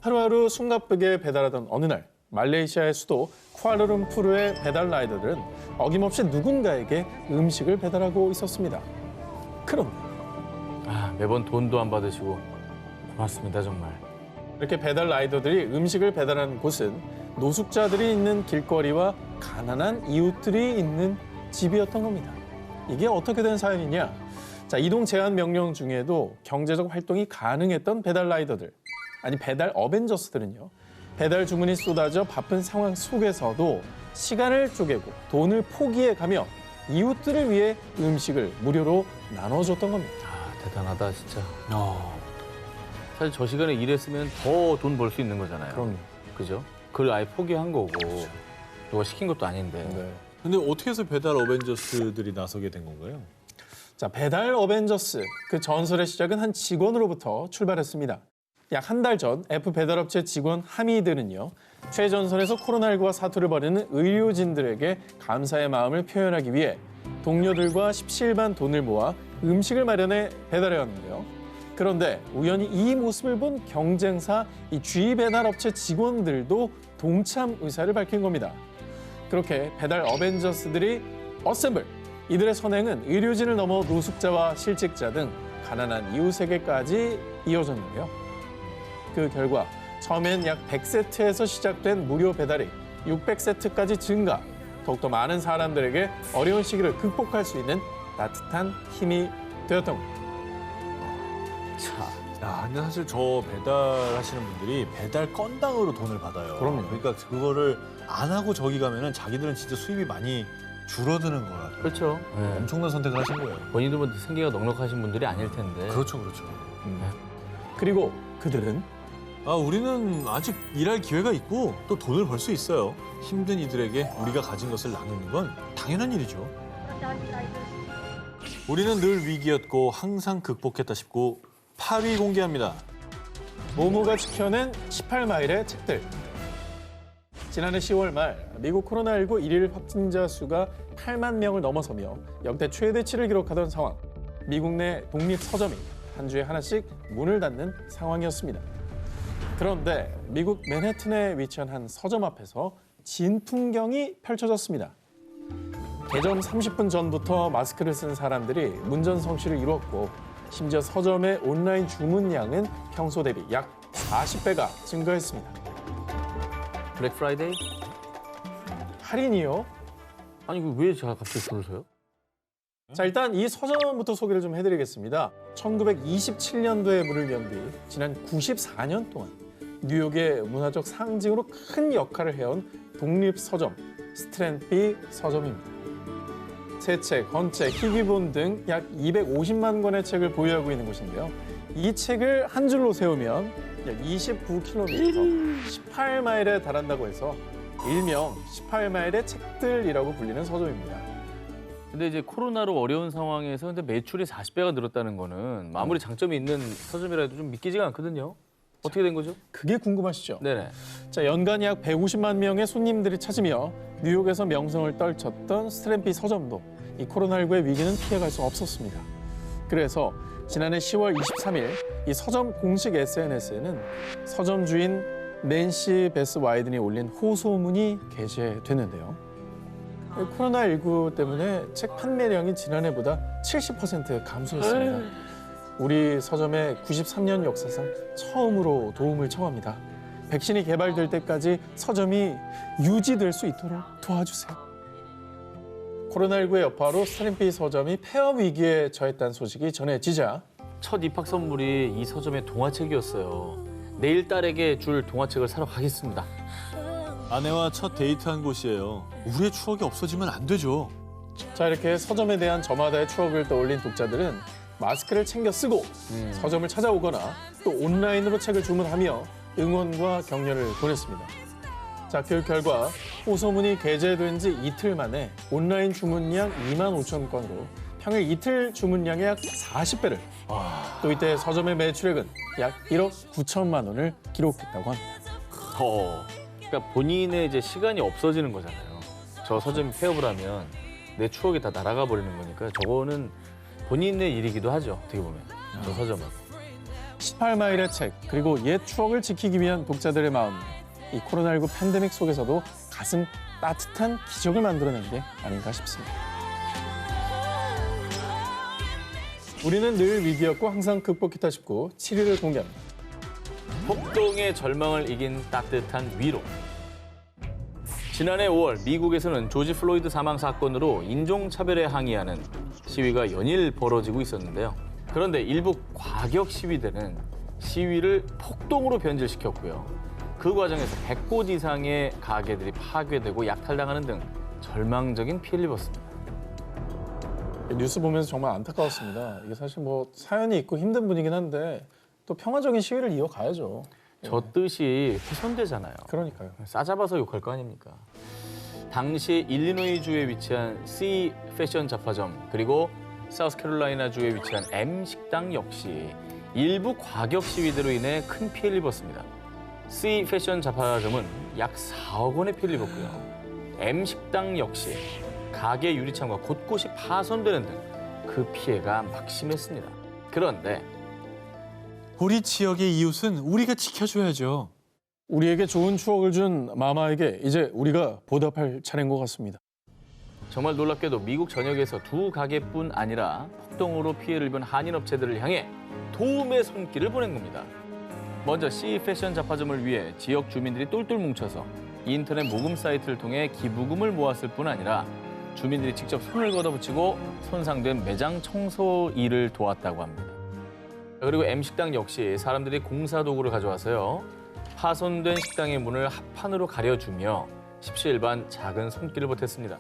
하루하루 숨가쁘게 배달하던 어느 날 말레이시아의 수도 쿠알라룸푸르의 배달 라이더들은 어김없이 누군가에게 음식을 배달하고 있었습니다. 그런데 아, 매번 돈도 안 받으시고 고맙습니다 정말. 이렇게 배달 라이더들이 음식을 배달하는 곳은 노숙자들이 있는 길거리와 가난한 이웃들이 있는 집이었던 겁니다. 이게 어떻게 된 사연이냐? 자, 이동 제한 명령 중에도 경제적 활동이 가능했던 배달 라이더들, 아니 배달 어벤져스들은요. 배달 주문이 쏟아져 바쁜 상황 속에서도 시간을 쪼개고 돈을 포기해가며 이웃들을 위해 음식을 무료로 나눠줬던 겁니다. 아, 대단하다 진짜. 사실 저 시간에 일했으면 더 돈 벌 수 있는 거잖아요. 그럼요. 그죠? 그걸 아예 포기한 거고 누가 시킨 것도 아닌데. 네. 근데 어떻게 해서 배달 어벤져스들이 나서게 된 건가요? 자, 배달 어벤져스, 그 전설의 시작은 한 직원으로부터 출발했습니다. 약 한 달 전 F 배달업체 직원 하미드는요. 최전선에서 코로나19와 사투를 벌이는 의료진들에게 감사의 마음을 표현하기 위해 동료들과 십시일반 돈을 모아 음식을 마련해 배달해 왔는데요. 그런데 우연히 이 모습을 본 경쟁사 이 G 배달업체 직원들도 동참 의사를 밝힌 겁니다. 그렇게 배달 어벤져스들이 어셈블! 이들의 선행은 의료진을 넘어 노숙자와 실직자 등 가난한 이웃에게까지 이어졌는데요. 그 결과 처음엔 약 100세트에서 시작된 무료 배달이 600세트까지 증가. 더욱더 많은 사람들에게 어려운 시기를 극복할 수 있는 따뜻한 힘이 되었던 겁니다. 야, 근데 사실 저 배달하시는 분들이 배달 건당으로 돈을 받아요. 그럼요. 그러니까 그거를 안 하고 저기 가면은 자기들은 진짜 수입이 많이 줄어드는 거라. 그렇죠. 엄청난 선택을 하신 거예요. 본인도 뭐 생계가 넉넉하신 분들이 아닐 텐데. 그렇죠, 그렇죠. 그리고 그들은 아, 우리는 아직 일할 기회가 있고 또 돈을 벌 수 있어요. 힘든 이들에게 우리가 가진 것을 나누는 건 당연한 일이죠. 우리는 늘 위기였고 항상 극복했다 싶고 8위 공개합니다. 모모가 지켜낸 18마일의 책들. 지난해 10월 말 미국 코로나19 일일 확진자 수가 8만 명을 넘어서며 역대 최대치를 기록하던 상황. 미국 내 독립 서점이 한 주에 하나씩 문을 닫는 상황이었습니다. 그런데 미국 맨해튼에 위치한 한 서점 앞에서 진풍경이 펼쳐졌습니다. 개점 30분 전부터 마스크를 쓴 사람들이 문전성시를 이루었고 심지어 서점의 온라인 주문량은 평소 대비 약 40배가 증가했습니다. 블랙 프라이데이? 할인이요? 아니 왜 제가 갑자기 그러세요? 자, 일단 이 서점부터 소개를 좀 해드리겠습니다. 1927년도에 문을 연 뒤 지난 94년 동안 뉴욕의 문화적 상징으로 큰 역할을 해온 독립 서점 스트랜비 서점입니다. 새 책, 헌책, 희귀본 등 약 250만 권의 책을 보유하고 있는 곳인데요. 이 책을 한 줄로 세우면 약 29km, 18마일에 달한다고 해서 일명 18마일의 책들이라고 불리는 서점입니다. 근데 이제 코로나로 어려운 상황에서 근데 매출이 40배가 늘었다는 거는 아무리 장점이 있는 서점이라도 좀 믿기지가 않거든요. 어떻게 된 거죠? 그게 궁금하시죠? 네네. 자, 연간 약 150만 명의 손님들이 찾으며 뉴욕에서 명성을 떨쳤던 스트랜비 서점도 이 코로나19의 위기는 피해갈 수 없었습니다. 그래서 지난해 10월 23일 이 서점 공식 SNS에는 서점 주인 낸시 베스 와이든이 올린 호소문이 게시됐는데요. 코로나19 때문에 책 판매량이 지난해보다 70% 감소했습니다. 우리 서점의 93년 역사상 처음으로 도움을 청합니다. 백신이 개발될 때까지 서점이 유지될 수 있도록 도와주세요. 코로나19의 여파로 스트랜비 서점이 폐업 위기에 처했다는 소식이 전해지자 첫 입학 선물이 이 서점의 동화책이었어요. 내일 딸에게 줄 동화책을 사러 가겠습니다. 아내와 첫 데이트한 곳이에요. 우리의 추억이 없어지면 안 되죠. 자, 이렇게 서점에 대한 저마다의 추억을 떠올린 독자들은 마스크를 챙겨 쓰고 서점을 찾아오거나 또 온라인으로 책을 주문하며 응원과 격려를 보냈습니다. 자, 그 결과 호소문이 게재된 지 이틀 만에 온라인 주문량 2만 5천 건으로 평일 이틀 주문량의 약 40배를 또 이때 서점의 매출액은 약 1억 9천만 원을 기록했다고 합니다. 그러니까 본인의 이제 시간이 없어지는 거잖아요. 저 서점이 폐업을 하면 내 추억이 다 날아가 버리는 거니까 저거는 본인의 일이기도 하죠. 어떻게 보면 저 서점은. 18마일의 책 그리고 옛 추억을 지키기 위한 독자들의 마음. 이 코로나19 팬데믹 속에서도 가슴 따뜻한 기적을 만들어낸 게 아닌가 싶습니다. 우리는 늘 위기였고 항상 극복했다 싶고 7위를 공개합니다. 폭동의 절망을 이긴 따뜻한 위로. 지난해 5월 미국에서는 조지 플로이드 사망 사건으로 인종차별에 항의하는 시위가 연일 벌어지고 있었는데요. 그런데 일부 과격 시위대는 시위를 폭동으로 변질시켰고요. 그 과정에서 100곳 이상의 가게들이 파괴되고 약탈당하는 등 절망적인 피해를 입었습니다. 뉴스 보면서 정말 안타까웠습니다. 이게 사실 뭐 사연이 있고 힘든 분이긴 한데 또 평화적인 시위를 이어가야죠. 저 뜻이 훼손되잖아요. 그러니까요. 싸잡아서 욕할 거 아닙니까? 당시 일리노이주에 위치한 C 패션 잡화점 그리고 사우스캐롤라이나주에 위치한 M 식당 역시 일부 과격 시위대로 인해 큰 피해를 입었습니다. C 패션 잡화점은 약 4억 원의 피해를 입었고요. M 식당 역시 가게 유리창과 곳곳이 파손되는 등 그 피해가 막심했습니다. 그런데 우리 지역의 이웃은 우리가 지켜줘야죠. 우리에게 좋은 추억을 준 마마에게 이제 우리가 보답할 차례인 것 같습니다. 정말 놀랍게도 미국 전역에서 두 가게뿐 아니라 폭동으로 피해를 입은 한인업체들을 향해 도움의 손길을 보낸 겁니다. 먼저 C 패션 잡화점을 위해 지역 주민들이 똘똘 뭉쳐서 인터넷 모금 사이트를 통해 기부금을 모았을 뿐 아니라 주민들이 직접 손을 걷어붙이고 손상된 매장 청소 일을 도왔다고 합니다. 그리고 M식당 역시 사람들이 공사 도구를 가져와서요. 파손된 식당의 문을 합판으로 가려주며 십시일반 작은 손길을 보탰습니다.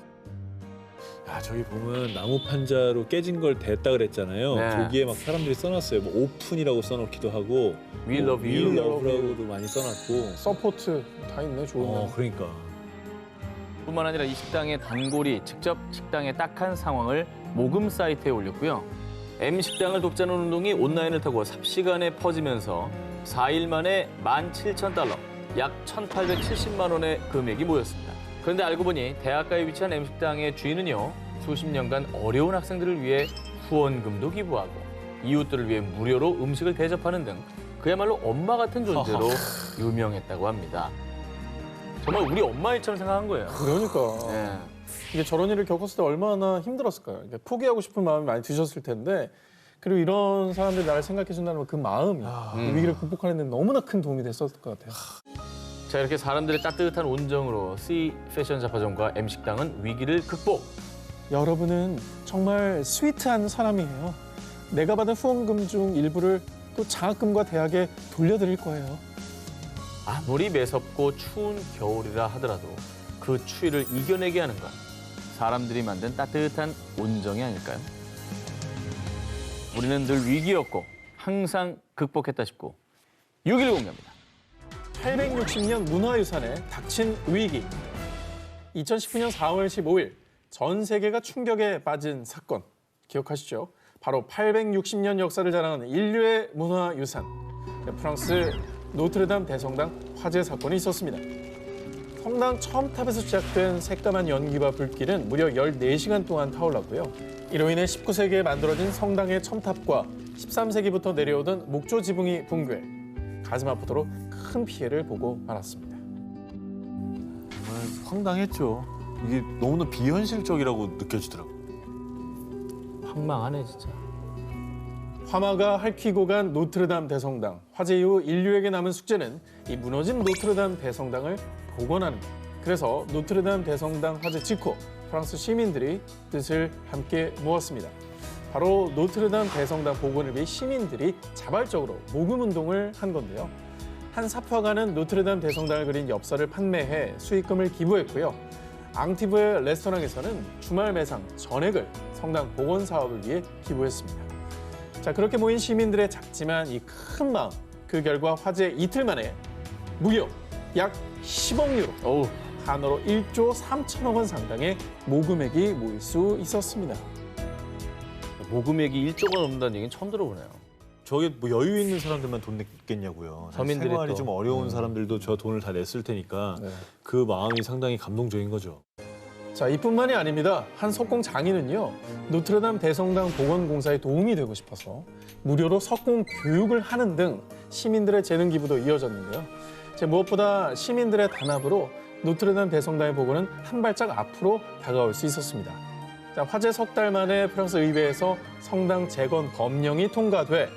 야, 저기 보면 나무 판자로 깨진 걸 댔다 그랬잖아요. 네. 저기에 막 사람들이 써놨어요. 뭐 오픈이라고 써놓기도 하고 We love you. We love라고도 많이 써놨고. 서포트 다 있네, 좋은. 그러니까. 뿐만 아니라 이 식당의 단골이 직접 식당에 딱한 상황을 모금 사이트에 올렸고요. M식당을 돕자는 운동이 온라인을 타고 삽시간에 퍼지면서 4일 만에 17,000달러, 약 1,870만 원의 금액이 모였습니다. 그런데 알고 보니 대학가에 위치한 M식당의 주인은요. 수십 년간 어려운 학생들을 위해 후원금도 기부하고 이웃들을 위해 무료로 음식을 대접하는 등 그야말로 엄마 같은 존재로 유명했다고 합니다. 정말 우리 엄마 일처럼 생각한 거예요. 그러니까. 네. 이게 저런 일을 겪었을 때 얼마나 힘들었을까요? 이게 포기하고 싶은 마음이 많이 드셨을 텐데 그리고 이런 사람들이 나를 생각해 준다는 그 마음이 이 위기를 극복하는 데 너무나 큰 도움이 됐었을 것 같아요. 자, 이렇게 사람들의 따뜻한 온정으로 C 패션 잡화점과 M식당은 위기를 극복. 여러분은 정말 스위트한 사람이에요. 내가 받은 후원금 중 일부를 또 장학금과 대학에 돌려드릴 거예요. 아무리 매섭고 추운 겨울이라 하더라도 그 추위를 이겨내게 하는 건 사람들이 만든 따뜻한 온정이 아닐까요? 우리는 늘 위기였고 항상 극복했다 싶고 6.10 공개합니다. 860년 문화유산에 닥친 위기. 2019년 4월 15일 전 세계가 충격에 빠진 사건 기억하시죠? 바로 860년 역사를 자랑하는 인류의 문화유산 프랑스 노트르담 대성당 화재 사건이 있었습니다. 성당 첨탑에서 시작된 새까만 연기와 불길은 무려 14시간 동안 타올랐고요. 이로 인해 19세기에 만들어진 성당의 첨탑과 13세기부터 내려오던 목조 지붕이 붕괴, 가슴 아프도록 큰 피해를 보고 말았습니다. 정말 황당했죠. 이게 너무나 비현실적이라고 느껴지더라고요. 황망하네 진짜. 화마가 핥히고 간 노트르담 대성당. 화재 이후 인류에게 남은 숙제는 이 무너진 노트르담 대성당을 복원하는 것. 그래서 노트르담 대성당 화재 직후 프랑스 시민들이 뜻을 함께 모았습니다. 바로 노트르담 대성당 복원을 위해 시민들이 자발적으로 모금 운동을 한 건데요. 한 사파가는 노트르담 대성당을 그린 엽서를 판매해 수익금을 기부했고요. 앙티브의 레스토랑에서는 주말 매상 전액을 성당 복원 사업을 위해 기부했습니다. 자, 그렇게 모인 시민들의 작지만 이 큰 마음, 그 결과 화재 이틀 만에 무려 약 10억 유로, 한화로 1조 3천억 원 상당의 모금액이 모일 수 있었습니다. 모금액이 1조가 넘는다는 얘기는 처음 들어보네요. 저게 뭐 여유 있는 사람들만 돈 냈겠냐고요. 서민들이 생활이 또. 좀 어려운 사람들도 저 돈을 다 냈을 테니까 네. 그 마음이 상당히 감동적인 거죠. 자, 이뿐만이 아닙니다. 한 석공 장인은요, 노트르담 대성당 복원 공사에 도움이 되고 싶어서 무료로 석공 교육을 하는 등 시민들의 재능 기부도 이어졌는데요. 무엇보다 시민들의 단합으로 노트르담 대성당의 복원은 한 발짝 앞으로 다가올 수 있었습니다. 자, 화재 석 달 만에 프랑스 의회에서 성당 재건 법령이 통과돼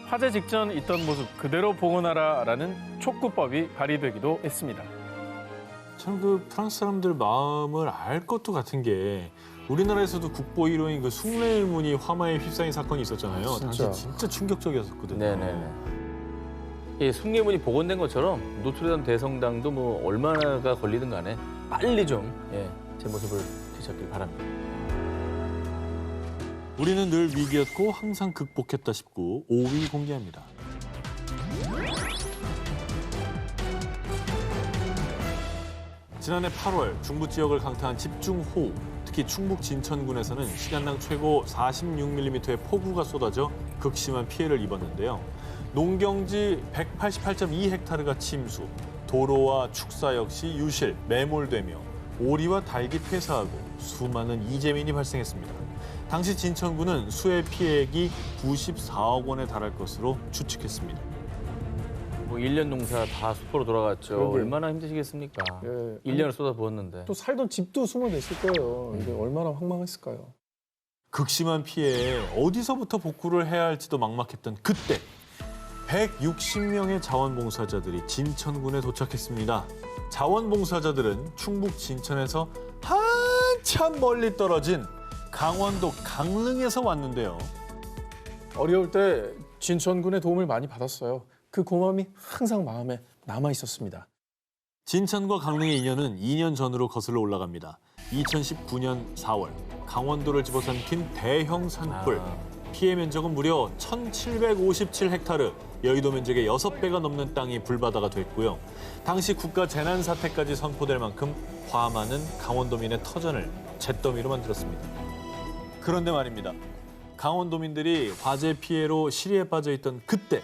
화재 직전 있던 모습 그대로 복원하라라는 촉구법이 발의되기도 했습니다. 참 그 프랑스 사람들 마음을 알 것도 같은 게 우리나라에서도 국보 1호인 그 숭례일문이 화마에 휩싸인 사건이 있었잖아요. 당시 진짜 충격적이었거든요. 네네네. 이 숭례문이 복원된 것처럼 노트르담 대성당도 뭐 얼마나가 걸리든 간에 빨리 좀 제 모습을 되찾길 바랍니다. 우리는 늘 위기였고 항상 극복했다 싶고 5위 공개합니다. 지난해 8월 중부 지역을 강타한 집중호우, 특히 충북 진천군에서는 시간당 최고 46mm의 폭우가 쏟아져 극심한 피해를 입었는데요. 농경지 188.2헥타르가 침수, 도로와 축사 역시 유실, 매몰되며 오리와 닭이 퇴사하고 수많은 이재민이 발생했습니다. 당시 진천군은 수해 피해액이 94억 원에 달할 것으로 추측했습니다. 뭐 1년 농사 다 수포로 돌아갔죠. 그러게요. 얼마나 힘드시겠습니까? 예. 1년을 쏟아부었는데. 또 살던 집도 수모됐을 거예요. 이게 얼마나 황망했을까요? 극심한 피해에 어디서부터 복구를 해야 할지도 막막했던 그때 160명의 자원봉사자들이 진천군에 도착했습니다. 자원봉사자들은 충북 진천에서 한참 멀리 떨어진 강원도 강릉에서 왔는데요. 어려울 때 진천군의 도움을 많이 받았어요. 그 고마움이 항상 마음에 남아 있었습니다. 진천과 강릉의 인연은 2년 전으로 거슬러 올라갑니다. 2019년 4월 강원도를 집어삼킨 대형 산불. 피해 면적은 무려 1,757헥타르, 여의도 면적의 6배가 넘는 땅이 불바다가 됐고요. 당시 국가 재난사태까지 선포될 만큼 화마는 강원도민의 터전을 잿더미로 만들었습니다. 그런데 말입니다. 강원도민들이 화재 피해로 시리에 빠져 있던 그때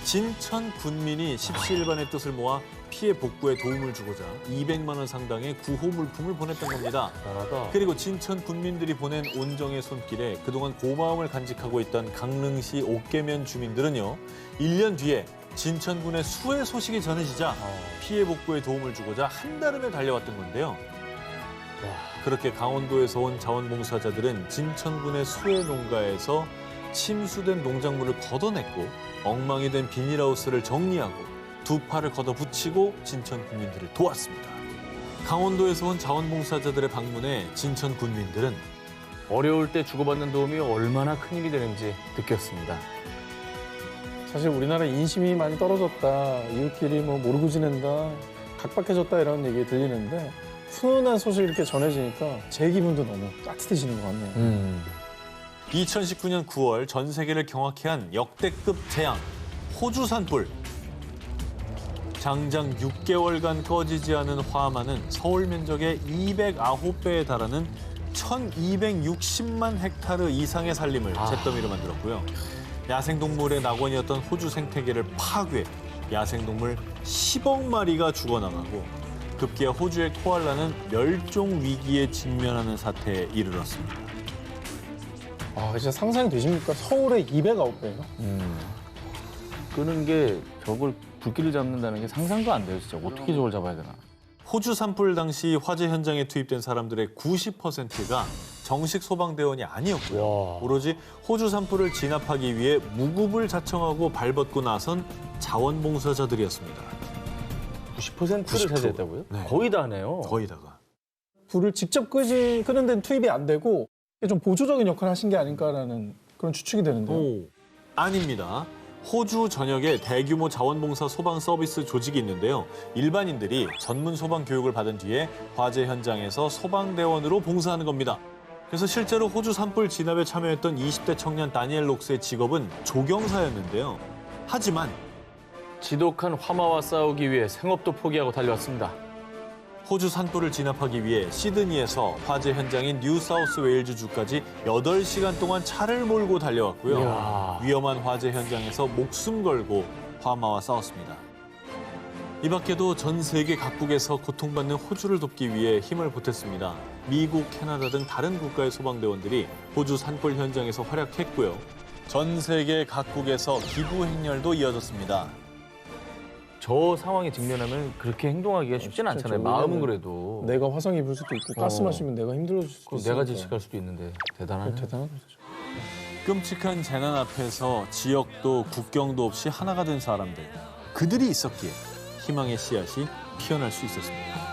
진천 군민이 십시일반의 뜻을 모아 피해 복구에 도움을 주고자 200만 원 상당의 구호 물품을 보냈던 겁니다. 그리고 진천 군민들이 보낸 온정의 손길에 그동안 고마움을 간직하고 있던 강릉시 옥계면 주민들은요. 1년 뒤에 진천군의 수해 소식이 전해지자 피해 복구에 도움을 주고자 한달음에 달려왔던 건데요. 그렇게 강원도에서 온 자원봉사자들은 진천군의 수해 농가에서 침수된 농작물을 걷어냈고 엉망이 된 비닐하우스를 정리하고 두 팔을 걷어붙이고 진천 군민들을 도왔습니다. 강원도에서 온 자원봉사자들의 방문에 진천 군민들은 어려울 때 주고받는 도움이 얼마나 큰 힘이 되는지 느꼈습니다. 사실 우리나라 인심이 많이 떨어졌다. 이웃끼리 뭐 모르고 지낸다. 각박해졌다 이런 얘기 들리는데 훈훈한 소식 이렇게 전해지니까 제 기분도 너무 따뜻해지는 것 같네요. 2019년 9월 전 세계를 경악해 한 역대급 재앙, 호주 산불. 장장 6개월간 꺼지지 않은 화마는 서울 면적의 209배에 달하는 1,260만 헥타르 이상의 산림을 잿더미로 만들었고요. 야생동물의 낙원이었던 호주 생태계를 파괴, 야생동물 10억 마리가 죽어나가고 급기야 호주의 코알라는 멸종 위기에 직면하는 사태에 이르렀습니다. 아, 진짜 상상이 되십니까? 서울의 209배예요? 끄는 게 저걸 불길을 잡는다는 게 상상도 안 돼요, 진짜. 어떻게 저걸 잡아야 되나. 호주 산불 당시 화재 현장에 투입된 사람들의 90%가 정식 소방대원이 아니었고요. 오로지 호주 산불을 진압하기 위해 무급을 자청하고 발벗고 나선 자원봉사자들이었습니다. 90%를 90%. 차지했다고요? 네. 거의 다네요. 거의다가. 불을 직접 끄는 데는 투입이 안 되고 좀 보조적인 역할을 하신 게 아닐까라는 그런 추측이 되는데요. 아닙니다. 호주 전역에 대규모 자원봉사 소방 서비스 조직이 있는데요. 일반인들이 전문 소방 교육을 받은 뒤에 화재 현장에서 소방대원으로 봉사하는 겁니다. 그래서 실제로 호주 산불 진압에 참여했던 20대 청년 다니엘 록스의 직업은 조경사였는데요. 하지만 지독한 화마와 싸우기 위해 생업도 포기하고 달려왔습니다. 호주 산불을 진압하기 위해 시드니에서 화재 현장인 뉴사우스 웨일즈주까지 8시간 동안 차를 몰고 달려왔고요. 이야. 위험한 화재 현장에서 목숨 걸고 화마와 싸웠습니다. 이 밖에도 전 세계 각국에서 고통받는 호주를 돕기 위해 힘을 보탰습니다. 미국, 캐나다 등 다른 국가의 소방대원들이 호주 산불 현장에서 활약했고요. 전 세계 각국에서 기부 행렬도 이어졌습니다. 저 상황에 직면하면 그렇게 행동하기가 쉽진 않잖아요. 마음은 그래도. 내가 화상 입을 수도 있고 가스 마시면 내가 힘들어질 수도 있고 내가 질식할 수도 있는데 대단하네. 대단한 거죠. 끔찍한 재난 앞에서 지역도 국경도 없이 하나가 된 사람들. 그들이 있었기에 희망의 씨앗이 피어날 수 있었습니다.